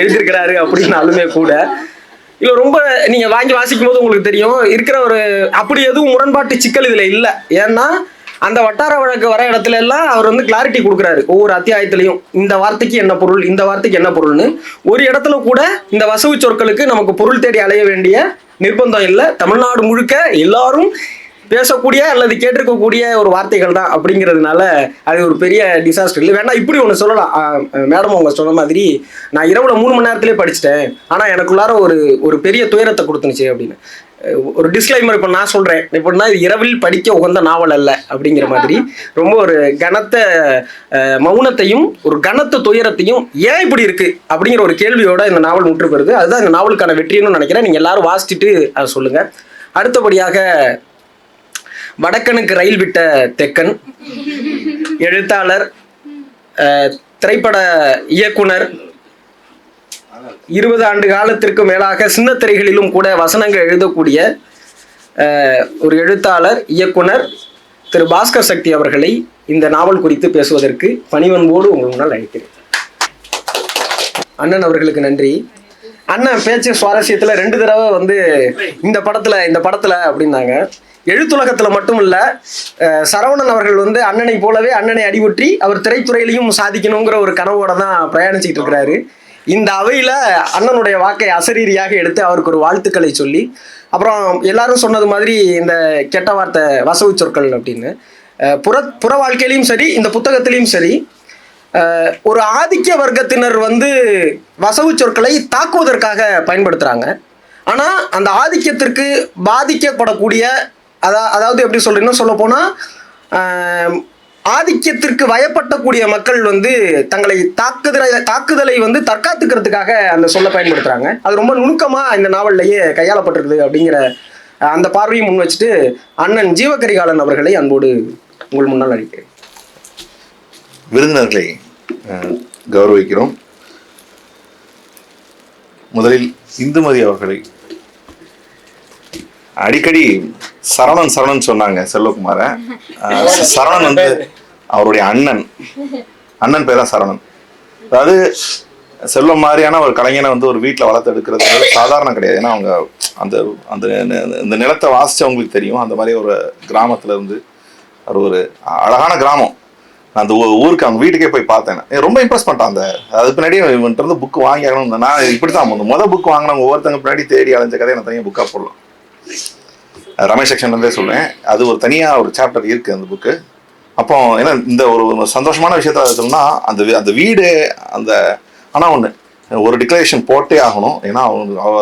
எழுதியிருக்கிறாரு அப்படின்னாலுமே கூட இல்லை ரொம்ப நீங்கள் வாங்கி வாசிக்கும் போது உங்களுக்கு தெரியும் இருக்கிற ஒரு அப்படி எதுவும் முரண்பாட்டு சிக்கல் இதில் இல்லை. ஏன்னா அந்த வட்டார வழக்கு வர இடத்துல எல்லாம் அவர் வந்து கிளாரிட்டி கொடுக்குறாரு. ஒவ்வொரு அத்தியாயத்திலையும் இந்த வார்த்தைக்கு என்ன பொருள், இந்த வார்த்தைக்கு என்ன பொருள்னு. ஒரு இடத்துல கூட இந்த வசவு சொற்களுக்கு நமக்கு பொருள் தேடி அலைய வேண்டிய நிர்பந்தம் இல்லை. தமிழ்நாடு முழுக்க எல்லாரும் பேசக்கூடிய அல்லது கேட்டிருக்கக்கூடிய ஒரு வார்த்தைகள் தான். அப்படிங்கிறதுனால அது ஒரு பெரிய டிசாஸ்டர் இல்லை. வேணா இப்படி ஒன்று சொல்லலாம், மேடம் அவங்க சொன்ன மாதிரி நான் இரவுல 3 மணி நேரத்திலே படிச்சுட்டேன், ஆனால் எனக்குள்ளார ஒரு பெரிய துயரத்தை கொடுத்துனுச்சு அப்படின்னு ஒரு டிஸ்க்ளைமர் இப்போ நான் சொல்கிறேன். எப்படின்னா இது இரவில் படிக்க உகந்த நாவல் அல்ல அப்படிங்கிற மாதிரி ரொம்ப ஒரு கனத்த மௌனத்தையும் ஒரு கனத்த துயரத்தையும் ஏன் இப்படி இருக்குது அப்படிங்கிற ஒரு கேள்வியோட இந்த நாவல் முற்று பெறுது. அதுதான் இந்த நாவலுக்கான வெற்றின்னு நினைக்கிறேன். நீங்கள் எல்லாரும் வாசிச்சுட்டு அதை சொல்லுங்கள். அடுத்தபடியாக வடக்கனுக்கு ரயில் விட்ட தெக்கன், எழுத்தாளர், திரைப்பட இயக்குனர், 20 ஆண்டு காலத்திற்கு மேலாக சின்னத்திரைகளிலும் கூட வசனங்கள் எழுதக்கூடிய ஒரு எழுத்தாளர், இயக்குனர் திரு பாஸ்கர் சக்தி அவர்களை இந்த நாவல் குறித்து பேசுவதற்கு பணிவன்போடு உங்கள் முன்னால் அழைக்கிறேன். அண்ணன் அவர்களுக்கு நன்றி. அண்ணன் பேச்சு சுவாரஸ்யத்தில் 2 தடவை வந்து இந்த படத்துல அப்படின்னாங்க. எழுத்துலகத்தில் மட்டும் இல்லை, சரவணன் அவர்கள் வந்து அண்ணனை போலவே அண்ணனை அடிபற்றி அவர் திரைத்துறையிலையும் சாதிக்கணுங்கிற ஒரு கனவோட தான் பிரயாணிச்சுட்டு இருக்கிறாரு. இந்த அவையில் அண்ணனுடைய வாக்கை அசரீரியாக எடுத்து அவருக்கு ஒரு வாழ்த்துக்களை சொல்லி, அப்புறம் எல்லாரும் சொன்னது மாதிரி இந்த கெட்ட வார்த்தை வசவு சொற்கள் அப்படின்னு புற வாழ்க்கையிலையும் சரி இந்த புத்தகத்திலையும் சரி ஒரு ஆதிக்க வர்க்கத்தினர் வந்து வசவு சொற்களை தாக்குவதற்காக பயன்படுத்துகிறாங்க. ஆனால் அந்த ஆதிக்கத்திற்கு பாதிக்கப்படக்கூடிய அதாவது எப்படி சொல்றீங்கன்னா சொல்ல போனால் ஆதிக்கத்திற்கு வயப்பட்டக்கூடிய மக்கள் வந்து தங்களை தாக்குதலை வந்து தற்காத்துக்கிறதுக்காக அந்த சொல்ல பயன்படுத்துகிறாங்க. அது ரொம்ப நுணுக்கமாக இந்த நாவல்லையே கையாளப்பட்டிருக்குது அப்படிங்கிற அந்த பார்வையும் முன் வச்சுட்டு அண்ணன் ஜீவகரிகாலன் அவர்களை அன்போடு உங்கள் முன்னால் அளிக்கிறேன். விருந்தினர்களை கௌரவிக்கிறோம். முதலில் இந்துமதி அவர்களை அடிக்கடி சரவணன் சொன்னாங்க செல்வகுமார. சரவணன் வந்து அவருடைய அண்ணன் பேர் தான் சரவணன். அதாவது செல்வம் மாதிரியான ஒரு கலைஞனை வந்து ஒரு வீட்டில் வளர்த்து எடுக்கிறது சாதாரணம் கிடையாது. ஏன்னா அவங்க அந்த நிலத்தை வாசிச்சவங்களுக்கு தெரியும். அந்த மாதிரி ஒரு கிராமத்துல இருந்து ஒரு அழகான கிராமம். அந்த ஊருக்கு அவங்க வீட்டுக்கே போய் பார்த்தேன். ரொம்ப இம்ப்ரெஸ் பண்ணிட்டான். அதுக்கு பின்னாடி இவன்ட்டு இருந்து புக் வாங்கி ஆகணும். நான் இப்படி தான் முதல் புக் வாங்கினவங்க ஒவ்வொருத்தங்க பின்னாடி தேடி அலைஞ்ச கதையை நான் தனியாக புக்காக போடலாம். ரமேஷ் செக்ஷன்லேருந்தே சொல்லுவேன், அது ஒரு தனியாக ஒரு சாப்டர் இருக்குது அந்த புக்கு. அப்போ ஏன்னா இந்த ஒரு சந்தோஷமான விஷயத்த சொல்லணும்னா அந்த வீடு அந்த ஆனால் ஒன்று ஒரு டிக்ளரேஷன் போட்டே ஆகணும். ஏன்னா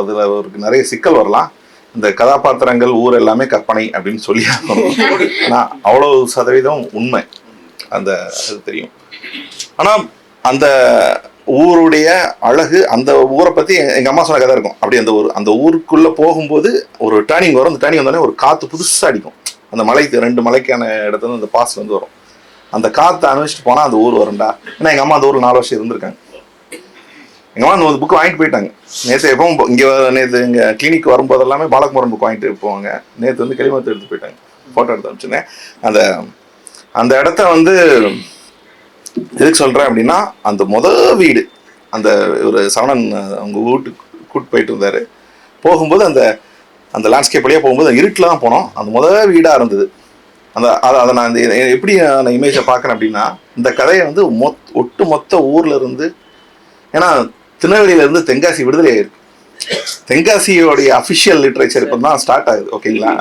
அதில் அவருக்கு நிறைய சிக்கல் வரலாம். இந்த கதாபாத்திரங்கள் ஊர் எல்லாமே கற்பனை அப்படின்னு சொல்லி ஆகணும். ஆனால் அவ்வளோ சதவீதம் உண்மை அந்த அது தெரியும். ஆனால் அந்த ஊருடைய அழகு, அந்த ஊரை பற்றி எங்கள் அம்மா சொன்ன கதை இருக்கும். அப்படி அந்த ஊருக்குள்ளே போகும்போது ஒரு டேர்னிங் வரும். அந்த டேர்னிங் வந்தோடனே ஒரு காற்று புதுசாக அடிக்கும். அந்த மலைக்கு 2 மலைக்கான இடத்துல அந்த பாஸ் வந்து வரும். அந்த காற்றை அனுபவிச்சுட்டு போனால் அந்த ஊர் வரும்டா. ஏன்னா எங்கள் அம்மா அந்த ஊரில் 4 வருஷம் இருந்திருக்காங்க. எங்கள் அம்மா அந்த புக்கு வாங்கிட்டு போயிட்டாங்க. நேற்று எப்பவும் நேற்று எங்கள் கிளினிக் வரும்போது எல்லாமே பாலகுமாரன் புக் வாங்கிட்டு போவாங்க. நேற்று வந்து கிளிமத்து எடுத்து போயிட்டாங்க. ஃபோட்டோ எடுத்து அனுப்பிச்சிருந்தேன். அந்த இடத்த வந்து எதுக்கு சொல்கிறேன் அப்படின்னா, அந்த வீடு அந்த ஒரு சரவணன் அவங்க வீட்டுக்கு கூட்டு போயிட்டு இருந்தார். போகும்போது அந்த லேண்ட்ஸ்கேப் வழியாக போகும்போது இருட்டில் தான் போனோம். அந்த வீடாக இருந்தது. அதை நான் எப்படி நான் இமேஜை பார்க்குறேன் அப்படின்னா, இந்த கதையை வந்து ஒட்டு மொத்த ஊரில் இருந்து, ஏன்னா திருநெல்வேலியிலேருந்து தென்காசி விடுதலை ஆயிருக்கு. தென்காசியோடைய அஃபிஷியல் லிட்ரேச்சர் இப்போ தான் ஸ்டார்ட் ஆகுது. ஓகேங்களா?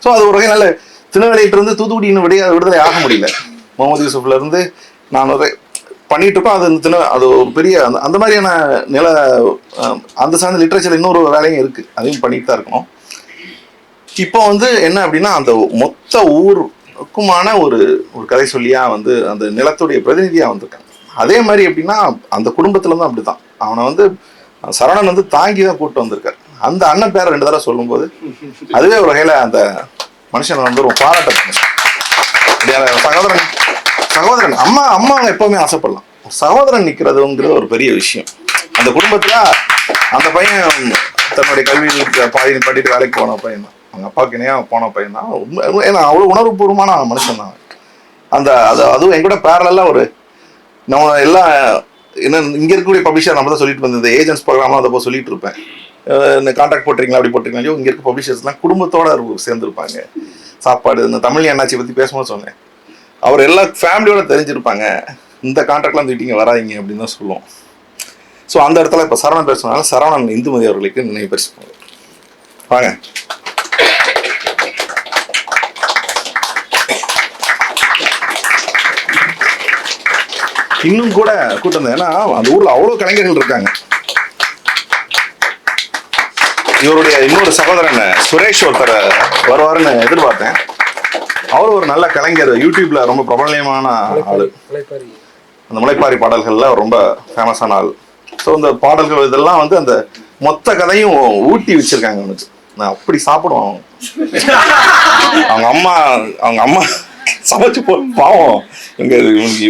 ஸோ அது ஒரு வகையினால திருநெல்வேலியிலிருந்து தூத்துக்குடியின் விடுதலை ஆக முடியல. முகமது யூசுஃப்லேருந்து நான் பண்ணிட்டு இருக்கோம். அது ஒரு பெரிய அந்த மாதிரியான அந்த சார்ந்த லிட்ரேச்சர் இன்னொரு வேலையும் இருக்குது. அதையும் பண்ணிட்டு தான் இருக்கணும். இப்போ வந்து என்ன அப்படின்னா, அந்த மொத்த ஊருக்குமான ஒரு கதை சொல்லியாக வந்து அந்த நிலத்துடைய பிரதிநிதியாக வந்திருக்காங்க. அதே மாதிரி எப்படின்னா, அந்த குடும்பத்துலேருந்து அப்படி தான் அவனை வந்து சரவணன் வந்து தாங்கி தான் கூப்பிட்டு வந்திருக்காரு. அந்த அண்ணன் பேரை 2 தடவை சொல்லும்போது அதுவே ஒரு வகையில் அந்த மனுஷனை வந்து ஒரு பாராட்ட சகோதரன் அம்மா அவங்க எப்பவுமே ஆசைப்படலாம். சகோதரன் நிற்கிறதுங்கிறது ஒரு பெரிய விஷயம். அந்த குடும்பத்தில் அந்த பையன் தன்னுடைய கல்வியில் பாதி படிட்டு வேலைக்கு போன பையன் தான். அவங்க அப்பாவுக்கு இணையாக போன பையன் தான். ஏன்னா அவ்வளோ உணர்வுபூர்வமான மனுஷன் தான். அதுவும் எங்கூட பேரலாக ஒரு நம்ம எல்லாம் என்ன இங்கே இருக்கக்கூடிய பப்ளிஷர் நம்ம தான் சொல்லிட்டு வந்தது. ஏஜென்ட்ஸ் ப்ரோக்ராம்லாம் அதை போய் சொல்லிட்டு இருப்பேன். இந்த கான்ட்ராக்ட் போட்டிருக்கீங்களா அப்படி போட்டிருக்கீங்களோ, இங்கே இருக்க பப்ளிஷர்ஸ்லாம் குடும்பத்தோடு சேர்ந்துருப்பாங்க. சாப்பாடு இந்த தமிழ் அண்ணாச்சி பற்றி பேசும்போது சொன்னேன், அவர் எல்லா ஃபேமிலியோட தெரிஞ்சிருப்பாங்க. இந்த கான்ட்ராக்ட்லாம் தூக்கிட்டீங்க வராதிங்க அப்படின்னு தான் சொல்லுவோம். ஸோ அந்த இடத்துல இப்போ சரவணன் பேசுனால சரவணன் இந்துமதி அவர்களுக்கு நினைவு பரிசு வாங்க. இன்னும் கூட கூட்டம், ஏன்னா அந்த ஊரில் அவ்வளோ கலைஞர்கள் இருக்காங்க. இவருடைய இன்னொரு சகோதரன் சுரேஷ் ஒருத்தர் வருவாருன்னு எதிர்பார்த்தேன். அவரும் ஒரு நல்ல கலைஞர், யூடியூப்ல ரொம்ப பிரபலமான ஆளு. அந்த முளைப்பாரி பாடல்கள்ல ரொம்ப ஃபேமஸான ஆள். ஸோ இந்த பாடல்கள் இதெல்லாம் வந்து அந்த மொத்த கதையும் ஊட்டி வச்சிருக்காங்க அவனுக்கு. நான் அப்படி சாப்பிடுவோம். அவங்க அம்மா சமைச்சு பாவம் இவனுக்கு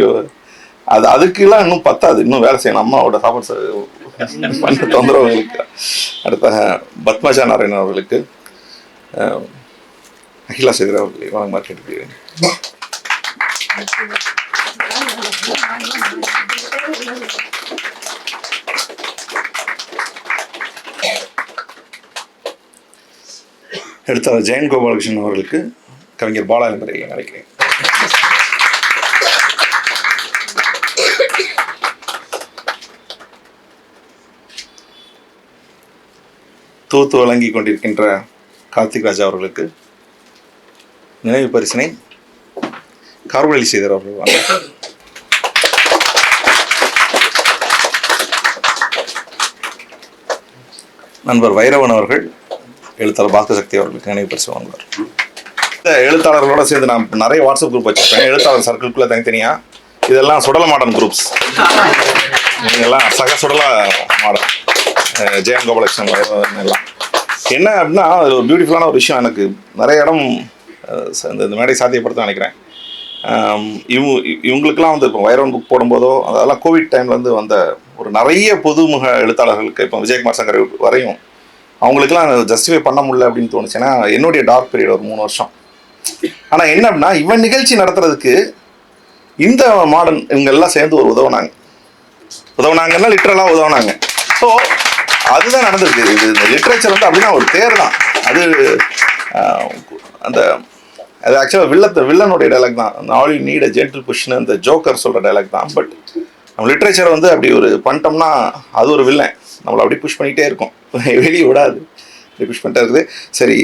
அதுக்கெல்லாம் இன்னும் பத்தாது, இன்னும் வேலை செய்யணும். அம்மாவோட சாப்பாடு பண்ண தொந்தரவுகளுக்கு. அடுத்த பத்மஜா நாராயணன் அவர்களுக்கு, அகிலா சேகர் அவர்களுக்கு வாங்க மார்க்கெட்டுக்கு. எழுத்தாளர் ஜெயன் கோபாலகிருஷ்ணன் அவர்களுக்கு, கவிஞர் பாலா என்பதை நினைக்கிறேன். தூத்து வழங்கி கொண்டிருக்கின்ற கார்த்திக் ராஜா அவர்களுக்கு நினைவு பரிசினை கார்வழி செய்தர் அவர்கள். நண்பர் வைரவன் அவர்கள் எழுத்தாளர் பாஸ்கர் சக்தி அவர்களுக்கு நினைவு பரிசு வாங்குவார். இந்த எழுத்தாளர்களோட சேர்ந்து நான் நிறைய வாட்ஸ்அப் குரூப் வச்சிருப்பேன். எழுத்தாளர் சர்க்கிள்குள்ள தனித்தனியா. இதெல்லாம் சுடல மாடர்ன் குரூப்ஸ். நீங்கள்லாம் சுடல மாடர்ன் ஜெயன் கோபாலகிருஷ்ணன் எல்லாம் என்ன அப்படின்னா, அது ஒரு பியூட்டிஃபுல்லான ஒரு விஷயம். எனக்கு நிறைய இடம் இந்த மேடை சாத்தியப்படுத்த நினைக்கிறேன். இவங்களுக்கெல்லாம் வந்து இப்போ வைரவன் புக் போடும்போதோ அதெல்லாம் கோவிட் டைம்லேருந்து வந்த ஒரு நிறைய புதுமுக எழுத்தாளர்களுக்கு, இப்போ விஜயகுமார் சங்கர் வரையும் அவங்களுக்குலாம் ஜஸ்டிஃபை பண்ண முடியல அப்படின்னு தோணுச்சு. ஏன்னா என்னுடைய டார்க் பீரியட் ஒரு 3 வருஷம். ஆனால் என்ன அப்படின்னா, இவன் நிகழ்ச்சி நடத்துறதுக்கு இந்த மாடர்ன் இவங்க எல்லாம் சேர்ந்து ஒரு உதவுனாங்கன்னா லிட்டரலாக உதவுனாங்க. ஸோ அதுதான் நடந்திருக்கு. இது இந்த லிட்ரேச்சர் வந்து அப்படின்னா ஒரு தேர் தான். அது அந்த அது ஆக்சுவலாக வில்லனுடைய டைலாக் தான். All you need a gentle புஷ்னு அந்த ஜோக்கர் சொல்கிற டைலாக் தான். பட் நம்ம லிட்ரேச்சர் வந்து அப்படி ஒரு பண்ணிட்டோம்னா அது ஒரு வில்லன் நம்மளை அப்படி புஷ் பண்ணிகிட்டே இருக்கும், வெளியே விடாது, அப்படி புஷ் பண்ணிட்டே இருக்குது. சரி,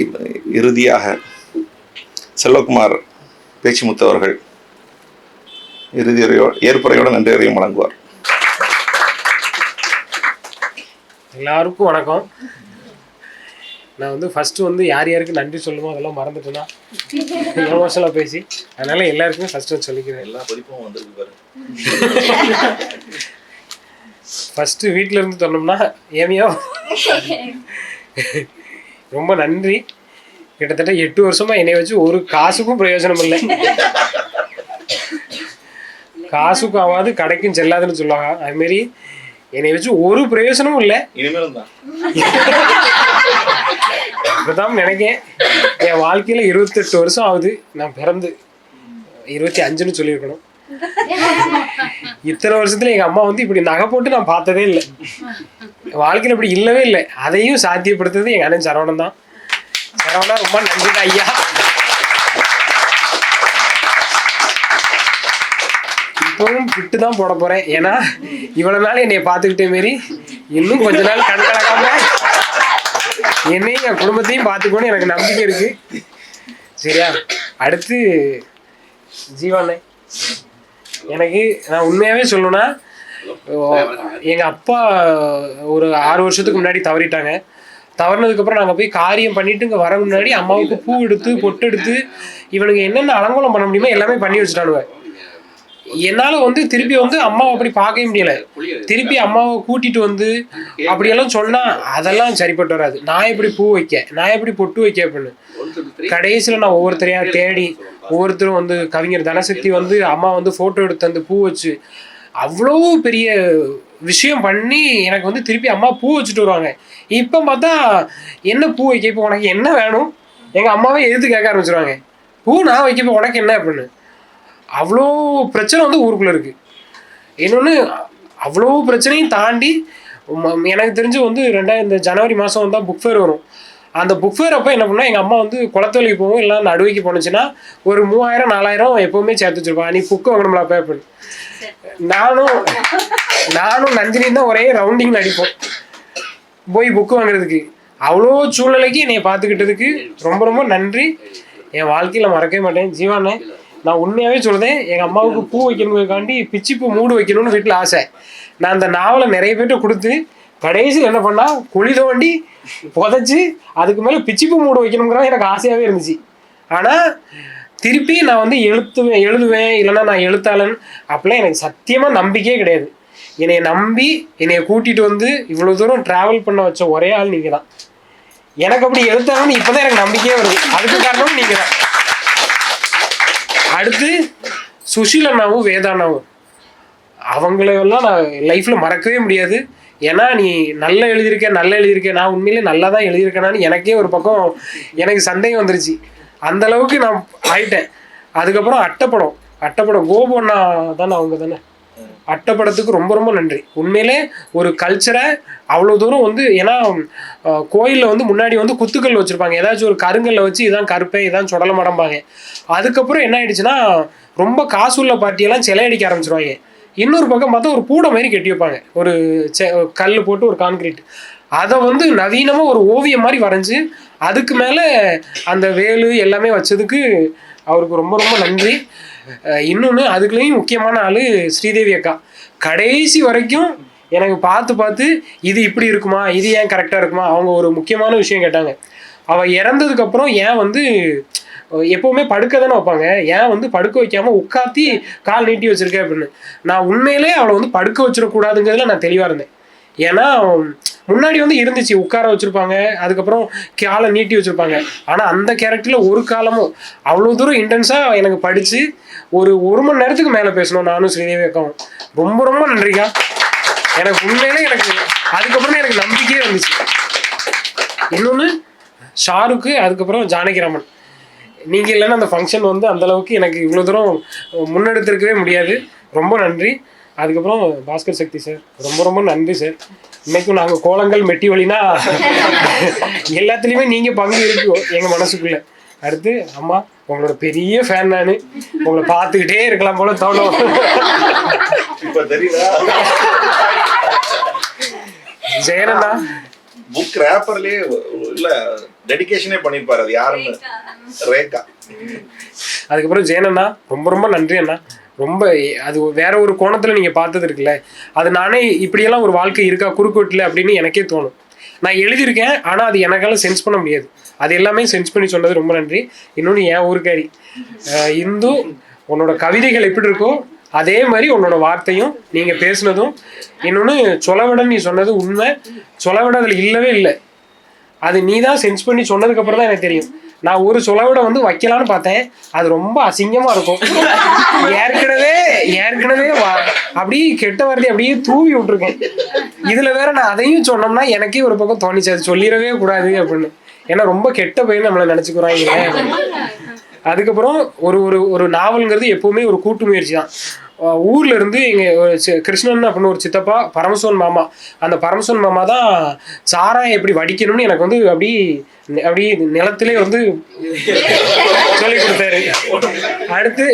இறுதியாக செல்வகுமார் பேச்சிமுத்து அவர்கள் இறுதி ஏற்புரையோட நன்றியறையும் வழங்குவார். எல்லாருக்கும் வணக்கம். நான் வந்து ஃபஸ்ட்டு வந்து யார் யாருக்கு நன்றி சொல்லுமோ அதெல்லாம் மறந்துட்டேன்னா எமோஷனலாக பேசி, அதனால எல்லாருக்குமே ஃபஸ்ட்டு சொல்லிக்கிறேன். எல்லா படிப்பும் வந்துருக்கு பாரு. ஃபஸ்ட்டு வீட்டில் இருந்து சொன்னோம்னா ஏமியோ ரொம்ப நன்றி. கிட்டத்தட்ட 8 வருஷமா என்னை வச்சு ஒரு காசுக்கும் பிரயோஜனம் இல்லை. காசுக்கும் ஆகாது கடைக்கும் செல்லாதுன்னு சொல்லுவாங்க, அதுமாரி என்னை வச்சு ஒரு பிரயோஜனமும் இல்லை. இனிமேலும் தான் இப்பதான் நினைக்கேன். என் வாழ்க்கையில 28 வருஷம் ஆகுது. நான் பிறந்து 25ன்னு சொல்லியிருக்கணும். இத்தனை வருஷத்துல எங்க அம்மா வந்து இப்படி நகை போட்டு நான் பார்த்ததே இல்லை. வாழ்க்கையில இப்படி இல்லவே இல்லை. அதையும் சாத்தியப்படுத்துறது எங்க அண்ணன் சரவணன் தான். சரவணா ரொம்ப நன்றி ஐயா. இப்பவும் விட்டு தான் போட போறேன். ஏன்னா இவ்வளவு நாள் என்னைய பார்த்துக்கிட்டே மாரி இன்னும் கொஞ்ச நாள் கண் கலக்காம என்னையும் என் குடும்பத்தையும் பார்த்துக்கோன்னு எனக்கு நம்பிக்கை இருக்கு. சரியா? அடுத்து ஜீவானே, எனக்கு நான் உண்மையாவே சொல்லணும்னா, எங்க அப்பா ஒரு 6 வருஷத்துக்கு முன்னாடி தவறிட்டாங்க. தவறினதுக்கப்புறம் நாங்கள் போய் காரியம் பண்ணிட்டு இங்கே வர முன்னாடி அம்மாவுக்கு பூ எடுத்து பொட்டு எடுத்து இவனுக்கு என்னென்ன அலங்கோலம் பண்ண முடியுமோ எல்லாமே பண்ணி வச்சுட்டானுவேன். என்னால் வந்து திருப்பி வந்து அம்மாவை அப்படி பார்க்கவே முடியலை. திருப்பி அம்மாவை கூட்டிட்டு வந்து அப்படியெல்லாம் சொன்னால் அதெல்லாம் சரிப்பட்டு வராது. நான் எப்படி பூ வைக்க, நான் எப்படி பொட்டு வைக்க அப்படின்னு கடைசியில் நான் ஒவ்வொருத்தரையா தேடி, ஒவ்வொருத்தரும் வந்து கவிஞர் தனசக்தி வந்து அம்மா வந்து ஃபோட்டோ எடுத்து அந்த பூ வச்சு அவ்வளோ பெரிய விஷயம் பண்ணி எனக்கு வந்து திருப்பி அம்மா பூ வச்சுட்டு வருவாங்க. இப்போ பார்த்தா என்ன பூ வைக்க, இப்போ உனக்கு என்ன வேணும், எங்கள் அம்மாவே எதிர்த்து கேட்க ஆரம்பிச்சிருவாங்க. பூ நான் வைக்க இப்போ உனக்கு என்ன அப்படின்னு. அவ்வளோ பிரச்சனை வந்து ஊருக்குள்ளே இருக்குது. இன்னொன்று அவ்வளோ பிரச்சனையும் தாண்டி எனக்கு தெரிஞ்சு வந்து இந்த ஜனவரி மாதம் வந்தால் புக் ஃபேர் வரும். அந்த புக் ஃபேர் அப்போ என்ன பண்ணால் எங்கள் அம்மா வந்து குளத்தொழிக்கு போகும், இல்லை நடுவைக்கு போனுச்சுன்னா ஒரு 3000-4000 எப்போவுமே சேர்த்து வச்சுருப்பான். நீ புக்கு வாங்கணும்ல அப்போ அப்படின்னு. நானும் நந்தினியும் தான் ஒரே ரவுண்டிங் அடிப்போம் போய் புக்கு வாங்குறதுக்கு. அவ்வளோ சூழ்நிலைக்கு என்னை பார்த்துக்கிட்டதுக்கு ரொம்ப ரொம்ப நன்றி. என் வாழ்க்கையில் மறக்கவே மாட்டேன். ஜீவானே, நான் உண்மையாகவே சொல்கிறேன், எங்கள் அம்மாவுக்கு பூ வைக்கணுங்கிறதுக்காண்டி பிச்சிப்பூ மூடு வைக்கணும்னு வீட்டில் ஆசை. நான் அந்த நாவலை நிறைய பேர்கிட்ட கொடுத்து கடைசியில் என்ன பண்ணால் குழி தோண்டி புதைச்சி அதுக்கு மேலே பிச்சிப்பூ மூடு வைக்கணுங்கிறத எனக்கு ஆசையாகவே இருந்துச்சு. ஆனால் திருப்பி நான் வந்து எழுதுவேன் இல்லைன்னா நான் எழுத்தாளன் அப்படிலாம் எனக்கு சத்தியமாக நம்பிக்கையே கிடையாது. என்னைய நம்பி என்னைய கூட்டிகிட்டு வந்து இவ்வளோ தூரம் ட்ராவல் பண்ண வச்ச ஒரே ஆள் நீங்கள் தான். எனக்கு அப்படி எழுத்தாளன்னு இப்போ தான் எனக்கு நம்பிக்கையே வருது. அதுக்கு காரணம் நீங்கள் தான். அடுத்து சுஷீலண்ணாவும் வேதாண்ணாவும், அவங்களெல்லாம் நான் லைஃப்பில் மறக்கவே முடியாது. ஏன்னா நீ நல்லா எழுதியிருக்கேன், நான் உண்மையிலே நல்லா தான் எழுதியிருக்கேனான்னு எனக்கே ஒரு பக்கம் எனக்கு சந்தேகம் வந்துருச்சு. அந்த அளவுக்கு நான் ஆயிட்டேன். அதுக்கப்புறம் அட்டைப்படம் கோபண்ணா தானே, அவங்க தானே, அட்டைப்படத்துக்கு ரொம்ப ரொம்ப நன்றி. உண்மையிலே ஒரு கல்ச்சரை அவ்வளோ தூரம் வந்து, ஏன்னா கோயிலில் வந்து முன்னாடி வந்து குத்துக்கல் வச்சுருப்பாங்க, ஏதாச்சும் ஒரு கருங்கல்ல வச்சு இதான் கருப்பை இதான் சுடல மடம்பாங்க. அதுக்கப்புறம் என்ன ஆயிடுச்சுன்னா ரொம்ப காசுள்ள பார்ட்டியெல்லாம் சிலை அடிக்க ஆரம்பிச்சிருவாங்க. இன்னொரு பக்கம் பார்த்தா ஒரு பூடை மாதிரி கட்டி வைப்பாங்க, ஒரு கல் போட்டு ஒரு கான்கிரீட், அதை வந்து நவீனமாக ஒரு ஓவியம் மாதிரி வரைஞ்சி அதுக்கு மேலே அந்த வேலு எல்லாமே வச்சதுக்கு அவருக்கு ரொம்ப ரொம்ப நன்றி. இன்னொன்று அதுக்குள்ளேயும் முக்கியமான ஆள் ஸ்ரீதேவி அக்கா. கடைசி வரைக்கும் எனக்கு பார்த்து இது இப்படி இருக்குமா, இது ஏன் கரெக்டாக இருக்குமா, அவங்க ஒரு முக்கியமான விஷயம் கேட்டாங்க. அவள் இறந்ததுக்கப்புறம் ஏன் வந்து எப்போவுமே படுக்க தானே வைப்பாங்க, ஏன் வந்து படுக்க வைக்காமல் உட்காத்தி கால் நீட்டி வச்சுருக்கேன் அப்படின்னு. நான் உண்மையிலே அவளை வந்து படுக்க வச்சிடக்கூடாதுங்கிறதுல நான் தெளிவாக இருந்தேன். ஏன்னா முன்னாடி வந்து இருந்துச்சு உட்கார வச்சுருப்பாங்க, அதுக்கப்புறம் காலை நீட்டி வச்சுருப்பாங்க. ஆனால் அந்த கேரக்டரில் ஒரு காலமும் அவ்வளோ தூரம் இன்டென்ஸாக எனக்கு படித்து ஒரு மணி நேரத்துக்கு மேலே பேசணும் நானும் ஸ்ரீதேவி அக்காவும். ரொம்ப ரொம்ப நன்றிக்கா. எனக்கு உண்மையிலே எனக்கு அதுக்கப்புறம் எனக்கு நம்பிக்கையே வந்துச்சு. இன்னொன்று ஷாருக்கு, அதுக்கப்புறம் ஜானகிராமன், நீங்கள் இல்லைன்னா அந்த ஃபங்க்ஷன் வந்து அந்தளவுக்கு எனக்கு இவ்வளோ தூரம் முன்னெடுத்திருக்கவே முடியாது. ரொம்ப நன்றி. அதுக்கப்புறம் பாஸ்கர் சக்தி சார், ரொம்ப ரொம்ப நன்றி சார். இன்னைக்கும் நாங்கள் கோலங்கள் மெட்டி வழினா எல்லாத்துலேயுமே நீங்கள் பங்கு இருக்கும் எங்கள் மனசுக்குள்ளே. அடுத்து அம்மா உங்களோட பெரிய ஃபேன் நான், உங்களை பார்த்துக்கிட்டே இருக்கலாம் போல தோணும். இப்ப தெரியுதா? ஜெயனண்ணா புக் ரேப்பர்லயே இல்ல டெடிகேஷனே பண்ணிருப்பாரு. அது யாருன்னு ரேகா. அதுக்கப்புறம் ஜெயனண்ணா ரொம்ப ரொம்ப நன்றி அண்ணா. ரொம்ப அது வேற ஒரு கோணத்துல நீங்க பார்த்தது இருக்குல்ல, அது நானே இப்படியெல்லாம் ஒரு வாழ்க்கை இருக்கா குறுக்கோட்டில் அப்படின்னு எனக்கே தோணும். நான் எழுதியிருக்கேன், ஆனால் அது எனக்கால சென்ஸ் பண்ண முடியாது. அது எல்லாமே சென்ஸ் பண்ணி சொன்னது ரொம்ப நன்றி. இன்னொன்று என் ஊருக்காரி இந்து, உன்னோட கவிதைகள் எப்படி இருக்கோ அதே மாதிரி உன்னோட வார்த்தையும் நீங்கள் பேசுனதும். இன்னொன்று சொலவிடன் நீ சொன்னது உண்மை, சொலவிட அதில் இல்லவே இல்லை. அது நீ தான் சென்ஸ் பண்ணி சொன்னதுக்கப்புறம் தான் எனக்கு தெரியும். நான் ஒரு சொலவிட வந்து வைக்கலான்னு பார்த்தேன், அது ரொம்ப அசிங்கமாக இருக்கும். ஏற்கனவே அப்படியே கெட்ட வார்த்தை அப்படியே தூவி விட்டுருக்கேன். இதில் வேற நான் அதையும் சொன்னோம்னா எனக்கே ஒரு பக்கம் தோணிச்சு அது சொல்லிடவே கூடாது அப்படின்னு. ஏன்னா ரொம்ப கெட்ட பையன் நம்மளை நினச்சிக்கிறாங்க. அதுக்கப்புறம் ஒரு ஒரு ஒரு நாவல்ங்கிறது எப்பவுமே ஒரு கூட்டு முயற்சி தான். ஊர்ல இருந்து இங்க கிருஷ்ணன் அப்படின்னு ஒரு சித்தப்பா, பரமசிவன் மாமா, அந்த பரமசிவன் மாமா தான் சாராயம் எப்படி வடிக்கணும்னு எனக்கு வந்து அப்படி நிலத்திலே வந்து சொல்லி கொடுத்தாரு. அடுத்து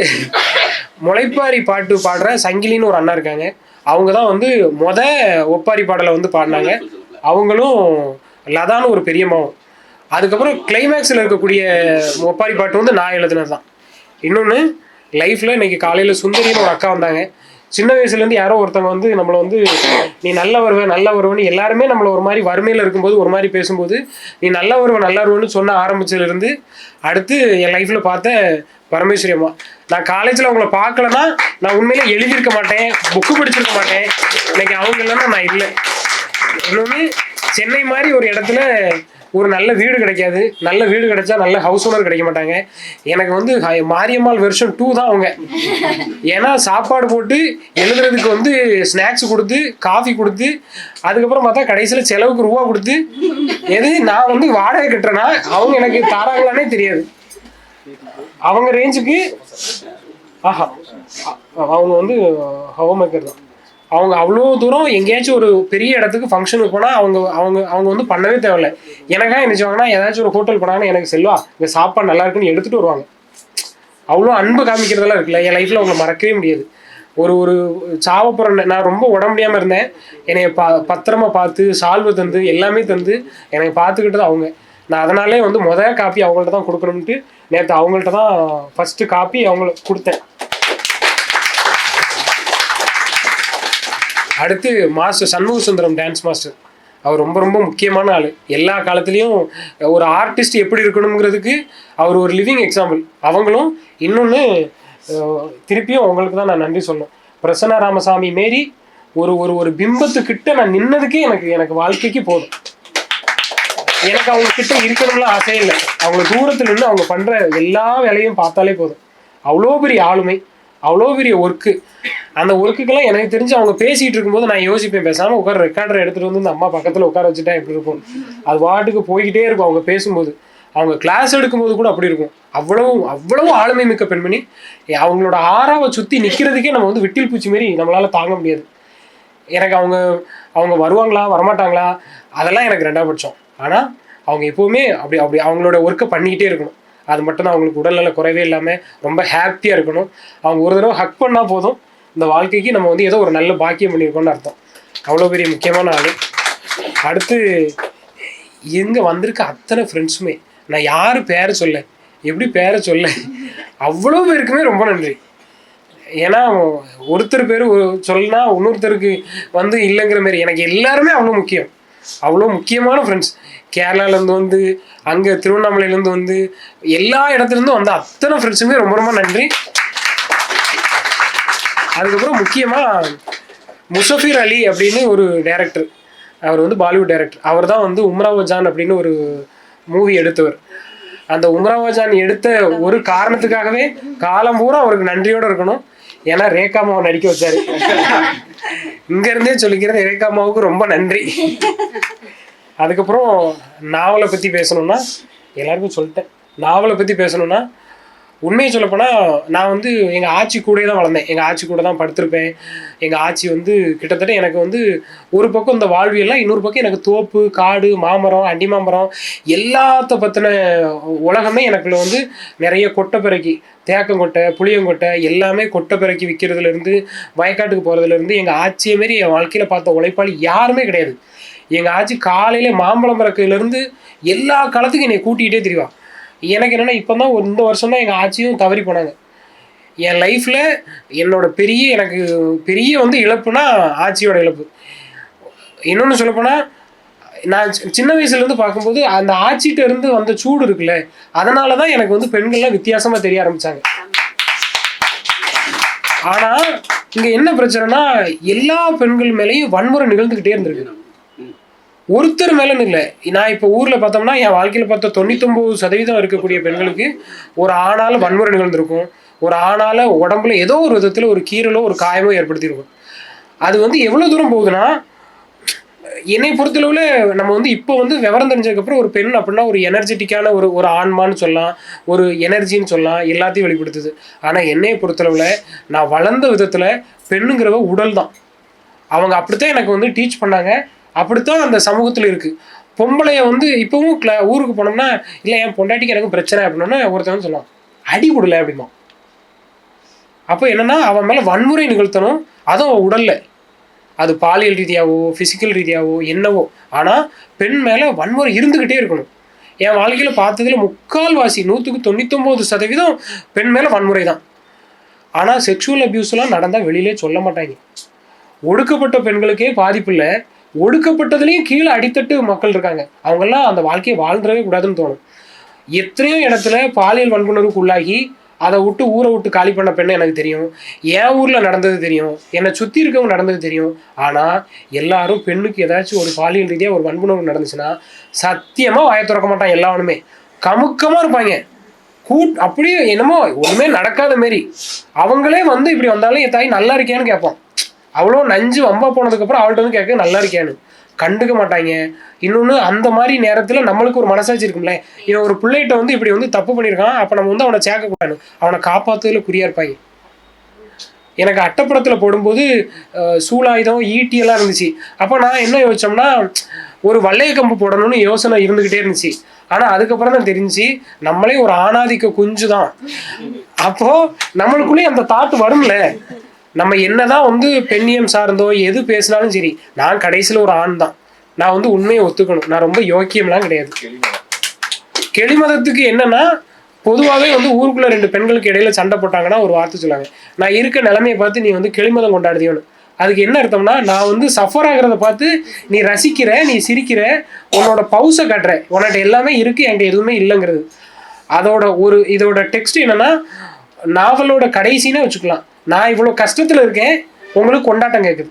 முளைப்பாரி பாட்டு பாடுற சங்கிலின்னு ஒரு அண்ணா இருக்காங்க. அவங்க தான் வந்து ஒப்பாரி பாடலை வந்து பாடினாங்க. அவங்களும் லதான்னு ஒரு பெரிய மாவும். அதுக்கப்புறம் கிளைமேக்ஸில் இருக்கக்கூடிய ஒப்பாரி பாட்டு வந்து நான் எழுதுனது தான். இன்னொன்று லைஃப்பில் இன்னைக்கு காலையில் சுந்தரின்னு ஒரு அக்கா வந்தாங்க. சின்ன வயசுலேருந்து யாரோ ஒருத்தவங்க வந்து நம்மளை வந்து நீ நல்லா வருவேன்னு எல்லாருமே நம்மளை ஒரு மாதிரி வறுமையில் இருக்கும்போது ஒரு மாதிரி பேசும்போது நீ நல்லா வருவேன்னு சொன்ன ஆரம்பிச்சதுலேருந்து அடுத்து என் லைஃப்பில் பார்த்த பரமேஸ்வரி அம்மா. நான் காலேஜில் அவங்கள பார்க்கலன்னா நான் உண்மையிலே எழுதியிருக்க மாட்டேன், புக்கு படிச்சிருக்க மாட்டேன். இன்னைக்கு அவங்க இல்லைன்னா நான் இல்லை. இன்னொன்று சென்னை மாதிரி ஒரு இடத்துல ஒரு நல்ல வீடு கிடைக்காது. நல்ல வீடு கிடைச்சா நல்ல ஹவுஸ் ஓனர் கிடைக்க மாட்டாங்க. எனக்கு வந்து மாரியம்மாள் வெர்ஷன் 2 தான் அவங்க. ஏன்னா சாப்பாடு போட்டு எழுதுறதுக்கு வந்து ஸ்நாக்ஸ் கொடுத்து காஃபி கொடுத்து அதுக்கப்புறம் பார்த்தா கடைசியில் செலவுக்கு ரூபா கொடுத்து நான் வந்து வாடகை கட்டுறேன்னா அவங்க எனக்கு தாராங்களானே தெரியாது. அவங்க ரேஞ்சுக்கு அவங்க வந்து ஹோம் மேக்கர் தான். அவங்க அவ்வளோ தூரம் எங்கேயாச்சும் ஒரு பெரிய இடத்துக்கு ஃபங்க்ஷனுக்கு போனால் அவங்க வந்து பண்ணவே தேவையில்லை. எனக்காக என்ன செய்வாங்கன்னா ஏதாச்சும் ஒரு ஹோட்டல் போனாங்கன்னா எனக்கு செல்வா இங்கே சாப்பாடு நல்லா இருக்குன்னு எடுத்துகிட்டு வருவாங்க. அவ்வளோ அன்பு காமிக்கிறதெல்லாம் இருக்குல்ல, என் லைஃப்பில் அவங்களை மறக்கவே முடியாது. ஒரு சாவப்புறம் நான் ரொம்ப உடம்பு முடியாமல் இருந்தேன். என்னை பத்திரமா பார்த்து சால்வை தந்து எல்லாமே தந்து எனக்கு பார்த்துக்கிட்டது அவங்க. நான் அதனாலே வந்து காப்பி அவங்கள்ட்ட தான் கொடுக்கணும்ட்டு நேற்று அவங்கள்ட்ட தான் ஃபஸ்ட்டு காப்பி அவங்களுக்கு கொடுத்தேன். அடுத்து master Shanmuga Sundaram dance master. அவர் ரொம்ப ரொம்ப முக்கியமான ஆள். எல்லா காலத்துலேயும் ஒரு ஆர்டிஸ்ட் எப்படி இருக்கணுங்கிறதுக்கு அவர் ஒரு லிவிங் எக்ஸாம்பிள். அவங்களும் இன்னொன்று திருப்பியும் அவங்களுக்கு தான் நான் நன்றி சொல்லணும். பிரசன்னா ராமசாமி மாரி ஒரு பிம்பத்துக்கிட்ட நான் நின்னதுக்கே எனக்கு வாழ்க்கைக்கு போதும். எனக்கு அவங்க கிட்ட இருக்கணும்லாம் ஆசையே இல்லை. அவங்க தூரத்தில் நின்று அவங்க பண்ணுற எல்லா வேலையும் பார்த்தாலே போதும். அவ்வளோ பெரிய ஆளுமை, அவ்வளோ பெரிய ஒர்க்கு. அந்த ஒர்க்குக்கெல்லாம் எனக்கு தெரிஞ்சு அவங்க பேசிகிட்டு இருக்கும்போது நான் யோசிப்பேன், பேசாமல் உட்கார ரெக்கார்டரை எடுத்துகிட்டு வந்து இந்த அம்மா பக்கத்தில் உட்கார வச்சுட்டா எப்படி இருக்கும். அது வாட்டுக்கு போய்கிட்டே இருக்கும். அவங்க பேசும்போது அவங்க கிளாஸ் எடுக்கும்போது கூட அப்படி இருக்கும். அவ்வளவு ஆளுமை மிக்க பெண்மணி. அவங்களோட ஆறாவை சுற்றி நிற்கிறதுக்கே நம்ம வந்து விட்டில் பூச்சி மாரி நம்மளால் தாங்க முடியாது. எனக்கு அவங்க வருவாங்களா வரமாட்டாங்களா அதெல்லாம் எனக்கு ரெண்டாவது பட்சம். ஆனால் அவங்க எப்போவுமே அப்படி அவங்களோட ஒர்க்கை பண்ணிக்கிட்டே இருக்கணும். அது மட்டும் தான் அவங்களுக்கு உடல்நல குறைவே இல்லாமல் ரொம்ப ஹாப்பியாக இருக்கணும். அவங்க ஒரு தடவை ஹக் பண்ணால் போதும், இந்த வாழ்க்கைக்கு நம்ம வந்து ஏதோ ஒரு நல்ல பாக்கியம் பண்ணியிருக்கோம்னு அர்த்தம். அவ்வளோ பெரிய முக்கியமான ஆள். அடுத்து எங்கே வந்திருக்க அத்தனை ஃப்ரெண்ட்ஸுமே நான் யார் பேரை சொல்ல எப்படி பேரை சொல்ல அவ்வளோ பேருக்குமே ரொம்ப நன்றி. ஏன்னா ஒருத்தர் பேர் சொல்லனா இன்னொருத்தருக்கு வந்து இல்லைங்கிற மாதிரி எனக்கு எல்லாருமே அவ்வளோ முக்கியம். அவ்வளோ முக்கியமான ஃப்ரெண்ட்ஸ். கேரளாலேருந்து வந்து அங்கே திருவண்ணாமலையிலேருந்து வந்து எல்லா இடத்துலேருந்தும் வந்த அத்தனை ஃப்ரெண்ட்ஸுமே ரொம்ப ரொம்ப நன்றி. அதுக்கப்புறம் முக்கியமாக முசஃபிர் அலி அப்படின்னு ஒரு டைரக்டர். அவர் வந்து பாலிவுட் டைரக்டர். அவர் தான் வந்து உம்ராவோ ஜான் அப்படின்னு ஒரு மூவி எடுத்தவர். அந்த உம்ராவோ ஜான் எடுத்த ஒரு காரணத்துக்காகவே காலம் பூரா அவருக்கு நன்றியோடு இருக்கணும். ஏன்னா ரேகாமாவை நடிக்க வச்சாரு. இங்கேருந்தே சொல்லிக்கிறேன், ரேகாமாவுக்கு ரொம்ப நன்றி. அதுக்கப்புறம் நாவலை பற்றி பேசணும்னா எல்லாருக்கும் சொல்லிட்டேன். நாவலை பற்றி பேசணும்னா உண்மையை சொல்லப்போனால் நான் வந்து எங்கள் ஆச்சி கூட தான் வளர்ந்தேன். எங்கள் ஆச்சி கூட தான் படுத்திருப்பேன். எங்கள் ஆச்சி வந்து கிட்டத்தட்ட எனக்கு வந்து ஒரு பக்கம் இந்த வாழ்வியெல்லாம், இன்னொரு பக்கம் எனக்கு தோப்பு, காடு, மாமரம், அண்டி மாமரம் எல்லாத்த பற்றின உலகமே எனக்குள்ள வந்து நிறைய கொட்டை பிறக்கி, தேக்கங்கொட்டை, புளியங்கொட்டை எல்லாமே கொட்டை பிறக்கி விற்கிறதுலேருந்து, வயக்காட்டுக்கு போகிறதுலேருந்து எங்கள் ஆச்சியை மாரி என் வாழ்க்கையில் பார்த்த உழைப்பாளி யாருமே கிடையாது. எங்கள் ஆச்சி காலையில் மாம்பழம் பிறக்கையிலேருந்து எல்லா காலத்துக்கும் என்னை கூட்டிகிட்டே திரிவா. எனக்கு என்னென்னா இப்போ தான் இந்த வருஷம் தான் எங்கள் ஆச்சியும் தவறி போனாங்க. என் லைஃப்பில் எனக்கு பெரிய வந்து இழப்புனா ஆச்சியோட இழப்பு. இன்னொன்று சொல்லப்போனால் நான் சின்ன வயசுலேருந்து பார்க்கும்போது அந்த ஆச்சிகிட்ட இருந்து வந்த சூடு இருக்குல்ல, அதனால தான் எனக்கு வந்து பெண்கள்லாம் வித்தியாசமாக தெரிய ஆரம்பித்தாங்க. ஆனால் இங்கே என்ன பிரச்சனைனா எல்லா பெண்கள் மேலேயும் வன்முறை நிகழ்ந்துக்கிட்டே இருந்திருக்கு. ஒருத்தர் மேலும் இல்லை. நான் இப்போ ஊரில் பார்த்தோம்னா என் வாழ்க்கையில் பார்த்த 99% இருக்கக்கூடிய பெண்களுக்கு ஒரு ஆணால் வன்முறை நிகழ்ந்திருக்கும். ஒரு ஆணால் உடம்புல ஏதோ ஒரு விதத்தில் ஒரு கீறலோ ஒரு காயமோ ஏற்படுத்தியிருக்கும். அது வந்து எவ்வளோ தூரம் போகுதுன்னா, என்னை பொறுத்தளவில் நம்ம வந்து இப்போ வந்து விவரம் தெரிஞ்சதுக்கப்புறம் ஒரு பெண் அப்படின்னா ஒரு எனர்ஜெட்டிக்கான ஒரு ஆன்மான்னு சொல்லலாம், ஒரு எனர்ஜின்னு சொல்லலாம், எல்லாத்தையும் வெளிப்படுத்துது. ஆனால் என்னை பொறுத்தளவில் நான் வளர்ந்த விதத்தில் பெண்ணுங்கிறவ உடல் தான். அவங்க அப்படித்தான் எனக்கு வந்து டீச் பண்ணாங்க. அப்படித்தான் அந்த சமூகத்தில் இருக்குது. பொம்பளைய வந்து இப்போவும் ஊருக்கு போனோம்னா, இல்லை என் பொண்டாட்டிக்கு எனக்கு பிரச்சனை அப்படின்னா ஒருத்தவங்க சொல்லுவான், அடி கொடுல அப்படிமா. அப்போ என்னென்னா அவன் மேலே வன்முறை நிகழ்த்தணும், அதுவும் உடலில், அது பாலியல் ரீதியாவோ ஃபிசிக்கல் ரீதியாவோ என்னவோ. ஆனால் பெண் மேலே வன்முறை இருந்துக்கிட்டே இருக்கணும். என் வாழ்க்கையில் பார்த்ததில் 99% பெண் மேலே வன்முறை தான். ஆனால் செக்ஷுவல் அப்யூஸ்லாம் நடந்தால் வெளியிலே சொல்ல மாட்டாங்க. ஒடுக்கப்பட்ட பெண்களுக்கே பாதிப்பு இல்லை, ஒடுக்கப்பட்டதுலேயும் கீழே அடித்தட்டு மக்கள் இருக்காங்க. அவங்கெல்லாம் அந்த வாழ்க்கையை வாழ்ந்துடவே கூடாதுன்னு தோணும். எத்தனையோ இடத்துல பாலியல் வன்புணர்வுக்கு உள்ளாகி அதை விட்டு ஊரை விட்டு காலி பண்ண பெண்ணை எனக்கு தெரியும். என் ஊரில் நடந்தது தெரியும், என்னை சுற்றி இருக்கவங்க நடந்தது தெரியும். ஆனால் எல்லாரும் பெண்ணுக்கு ஏதாச்சும் ஒரு பாலியல் ரீதியாக ஒரு வன்புணர்வு நடந்துச்சுன்னா சத்தியமாக வாயை திறக்க மாட்டான். எல்லாருமே கமுக்கமாக இருப்பாங்க. அப்படியே என்னமோ ஒன்றுமே நடக்காத மாரி. அவங்களே வந்து இப்படி வந்தாலும் என் தாய் நல்லா இருக்கியான்னு கேட்பான். அவ்வளோ நஞ்சு வம்பா போனதுக்கப்புறம் அவள்கிட்ட வந்து கேட்க நல்லா இருக்கியான்னு கண்டுக்க மாட்டாங்க. இன்னொன்று அந்த மாதிரி நேரத்தில் நம்மளுக்கு ஒரு மனசாட்சி இருக்கும்ல, இவன் ஒரு பிள்ளைகிட்ட வந்து இப்படி வந்து தப்பு பண்ணியிருக்கான், அப்போ நம்ம வந்து அவனை சேர்க்கக்கூடாது, அவனை காப்பாற்றுறதுல குறியா இருப்பாங்க. எனக்கு அட்டைப்படத்தில் போடும்போது சூலாயுதம் ஈட்டியெல்லாம் இருந்துச்சு. அப்போ நான் என்ன யோசிச்சோம்னா, ஒரு வளைய கம்பு போடணும்னு யோசனை இருந்துக்கிட்டே இருந்துச்சு. ஆனால் அதுக்கப்புறம் தான் தெரிஞ்சு நம்மளே ஒரு ஆணாதிக்க குஞ்சு தான். அப்போது நம்மளுக்குள்ளேயே அந்த தாட்டு வரும்ல, நம்ம என்னதான் வந்து பெண்ணியம் சார்ந்தோ எது பேசினாலும் சரி, நான் கடைசியில் ஒரு ஆண் தான். நான் வந்து உண்மையை ஒத்துக்கணும். நான் ரொம்ப யோக்கியம்லாம் கிடையாது. கெளிமதத்துக்கு என்னன்னா, பொதுவாகவே வந்து ஊருக்குள்ள 2 பெண்களுக்கு இடையில சண்டை போட்டாங்கன்னா ஒரு வார்த்தை சொல்லுவாங்க, நான் இருக்க நிலைமையை பார்த்து நீ வந்து கெளிமதம் கொண்டாடுதியோன்னு. அதுக்கு என்ன அர்த்தம்னா, நான் வந்து சஃபர் ஆகிறத பார்த்து நீ ரசிக்கிற, நீ சிரிக்கிற, உன்னோட பவுசை காட்டுற, உன்கிட்ட எல்லாமே இருக்கு, என்கிட்ட எதுவுமே இல்லைங்கிறது. இதோட டெக்ஸ்ட் என்னன்னா, நாவலோட கடைசினே வச்சுக்கலாம். நான் இவ்வளோ கஷ்டத்தில் இருக்கேன், உங்களுக்கு கொண்டாட்டம் கேட்குது,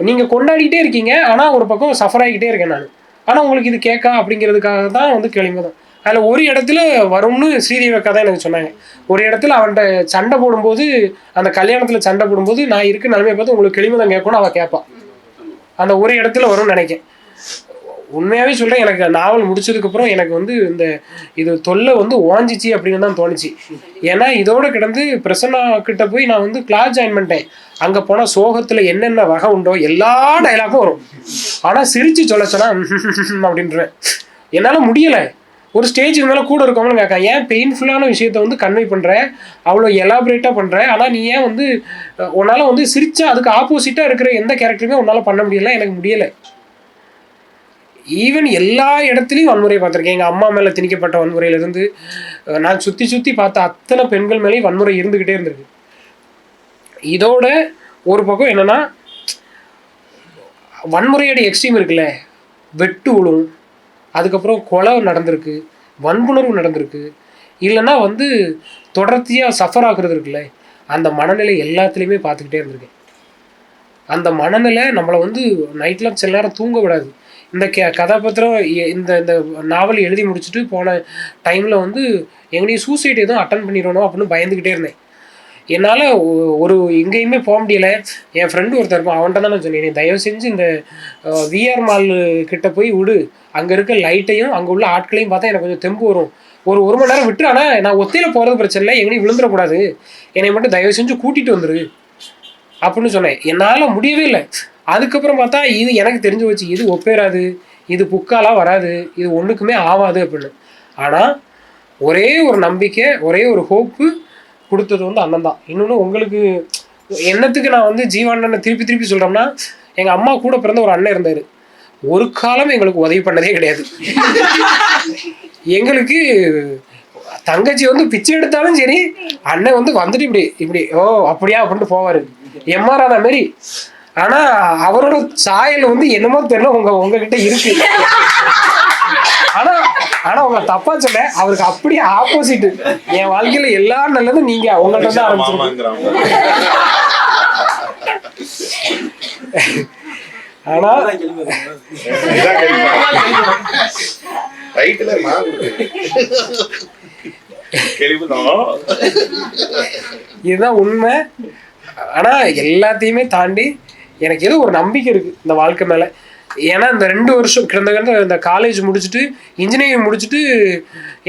நீங்கள் கொண்டாடிக்கிட்டே இருக்கீங்க, ஆனால் ஒரு பக்கம் சஃபர் ஆகிக்கிட்டே இருக்கேன் நான், ஆனால் உங்களுக்கு இது கேட்கா அப்படிங்கிறதுக்காக தான் வந்து கெளிமதம். அதில் ஒரு இடத்துல வரும்னு ஸ்ரீதேவி அக்கா தான் எனக்கு சொன்னாங்க. ஒரு இடத்துல அவன்கிட்ட சண்டை போடும்போது, அந்த கல்யாணத்தில் சண்டை போடும்போது, நான் இருக்க நிலைமையை பார்த்து உங்களுக்கு கெளிமதம் கேட்கணும் அவள் கேட்பான். அந்த ஒரு இடத்துல வரும்னு நினைக்கேன். உண்மையாகவே சொல்கிறேன், எனக்கு நாவல் முடிச்சதுக்கப்புறம் எனக்கு வந்து இது தொல்லை வந்து ஓஞ்சிச்சு அப்படின்னு தான் தோணுச்சு. ஏன்னா இதோடு கிடந்து பிரசன்னா கிட்ட போய் நான் வந்து கிளாஸ் ஜாயின் பண்ணிட்டேன். அங்கே போனால் சோகத்தில் என்னென்ன வகை உண்டோ எல்லா டைலாக்கும் வரும். ஆனால் சிரித்து சொல்ல சொன்னால் அப்படின்றேன். என்னால் முடியலை. ஒரு ஸ்டேஜுக்கு மேலே கூட இருக்கவங்களும் கேட்க, ஏன் பெயின்ஃபுல்லான விஷயத்த வந்து கன்வே பண்ணுறேன், அவ்வளோ எலாபரேட்டாக பண்ணுறேன், ஆனால் நீ ஏன் வந்து உன்னால் வந்து சிரிச்சா அதுக்கு ஆப்போசிட்டாக இருக்கிற எந்த கேரக்டருமே உன்னால் பண்ண முடியலை, எனக்கு முடியலை. ஈவன் எல்லா இடத்துலையும் வன்முறை பார்த்துருக்கேன். எங்கள் அம்மா மேலே திணிக்கப்பட்ட வன்முறையிலேருந்து நான் சுற்றி பார்த்த அத்தனை பெண்கள் மேலேயும் வன்முறை இருந்துக்கிட்டே இருந்திருக்கு. இதோட ஒரு பக்கம் என்னென்னா, வன்முறையோட எக்ஸ்ட்ரீம் இருக்குல்ல, வெட்டு விழும், அதுக்கப்புறம் கொலை நடந்திருக்கு, வன்புணர்வு நடந்திருக்கு, இல்லைன்னா வந்து தொடர்ச்சியாக சஃபர் ஆகுறது இருக்குல்ல, அந்த மனநிலை எல்லாத்துலேயுமே பார்த்துக்கிட்டே இருந்திருக்கேன். அந்த மனநிலை நம்மளை வந்து நைட்லாம் சில நேரம் தூங்க விடாது. இந்த கதாபாத்திரம் இந்த நாவல் எழுதி முடிச்சுட்டு போன டைமில் வந்து எங்கேயும் சூசைட் எதுவும் அட்டன் பண்ணிடணும் அப்படின்னு பயந்துக்கிட்டே இருந்தேன். என்னால் எங்கேயுமே போக முடியலை. என் ஃப்ரெண்டு ஒருத்தர் இருக்கும், அவன்கிட்ட தான் நான் சொன்னேன், நீ தயவு செஞ்சு இந்த விஆர் மால் கிட்ட போய் விடு, அங்கே இருக்க லைட்டையும் அங்கே உள்ள ஆட்களையும் பார்த்தா எனக்கு கொஞ்சம் தெம்பு வரும், ஒரு மணி நேரம் விட்டு, ஆனால் நான் ஒத்தையில போகிறது பிரச்சனை இல்லை, எங்கேயும் விழுந்துடக்கூடாது, என்னை மட்டும் தயவு செஞ்சு கூட்டிகிட்டு வந்துரு அப்படின்னு சொன்னேன். என்னால் முடியவே இல்லை. அதுக்கப்புறம் பார்த்தா இது எனக்கு தெரிஞ்சு வச்சு, இது ஒப்பேறாது, இது புக்காலாம் வராது, இது ஒன்றுக்குமே ஆகாது அப்படின்னு. ஆனால் ஒரே ஒரு நம்பிக்கை, ஒரே ஒரு ஹோப்பு கொடுத்தது வந்து அண்ணன் தான். இன்னொன்று உங்களுக்கு என்னத்துக்கு நான் வந்து ஜீவானனை திருப்பி சொல்கிறோம்னா, எங்கள் அம்மா கூட பிறந்த ஒரு அண்ணன் இருந்தார். ஒரு காலம் எங்களுக்கு உதவி பண்ணதே கிடையாது. எங்களுக்கு தங்கச்சி வந்து பிச்சை எடுத்தாலும் சரி, அண்ணன் வந்து வந்துட்டு இப்படி ஓ அப்படியா அப்படின்ட்டு போவார், எம்ஆராத மாரி. ஆனால் அவரோட சாயல் வந்து என்னமோ தெரியல உங்ககிட்ட இருக்கு. ஆனா உங்க தப்பா சொல்ல, அவருக்கு அப்படியே ஆப்போசிட். என் வாழ்க்கையில எல்லாரும் நல்லதும் நீங்க அவங்கள்ட்ட தான் ஆரம்பிச்சிருக்கீங்க. ஆனா இதுதான் உண்மை. ஆனா எல்லாத்தையுமே தாண்டி எனக்கு ஏதோ ஒரு நம்பிக்கை இருக்கு இந்த வாழ்க்கை மேல. ஏன்னா இந்த 2 வருஷம் இந்த காலேஜ் முடிச்சுட்டு இன்ஜினியரிங் முடிச்சுட்டு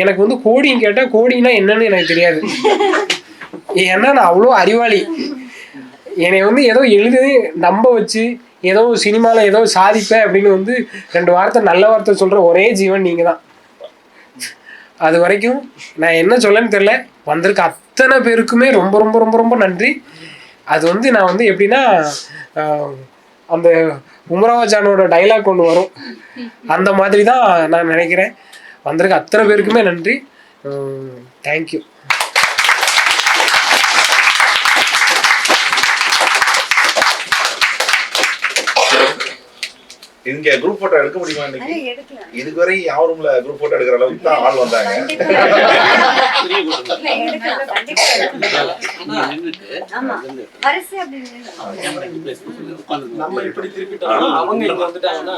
எனக்கு வந்து கோடிங் கேட்டால் கோடிங்னா என்னன்னு எனக்கு தெரியாது. ஏன்னா நான் அவ்வளோ அறிவாளி. என்னை வந்து ஏதோ எழுதி நம்ப வச்சு ஏதோ சினிமாவில் ஏதோ சாதிப்பேன் அப்படின்னு வந்து 2 வார்த்தை நல்ல வார்த்தை சொல்கிற ஒரே ஜீவன் நீங்கள் தான். அது வரைக்கும் நான் என்ன சொல்லன்னு தெரில. வந்திருக்க அத்தனை பேருக்குமே ரொம்ப ரொம்ப ரொம்ப ரொம்ப நன்றி. அது வந்து நான் வந்து எப்படின்னா, அந்த உமராவஜானோட டைலாக் ஒன்று வரும், அந்த மாதிரி தான் நான் நினைக்கிறேன். வந்திருக்க அத்தனை பேருக்குமே நன்றி. தேங்க்யூ. இங்க குரூப் போட்டோ எடுக்க முடியுமா? இதுவரை யாரும்ல குரூப் போட்டோ எடுக்கிற அளவுக்கு தான் ஆள் வந்தாங்க. நம்ம இப்படி திருப்பிட்டோம், அவங்க இங்க வந்துட்டாங்கன்னா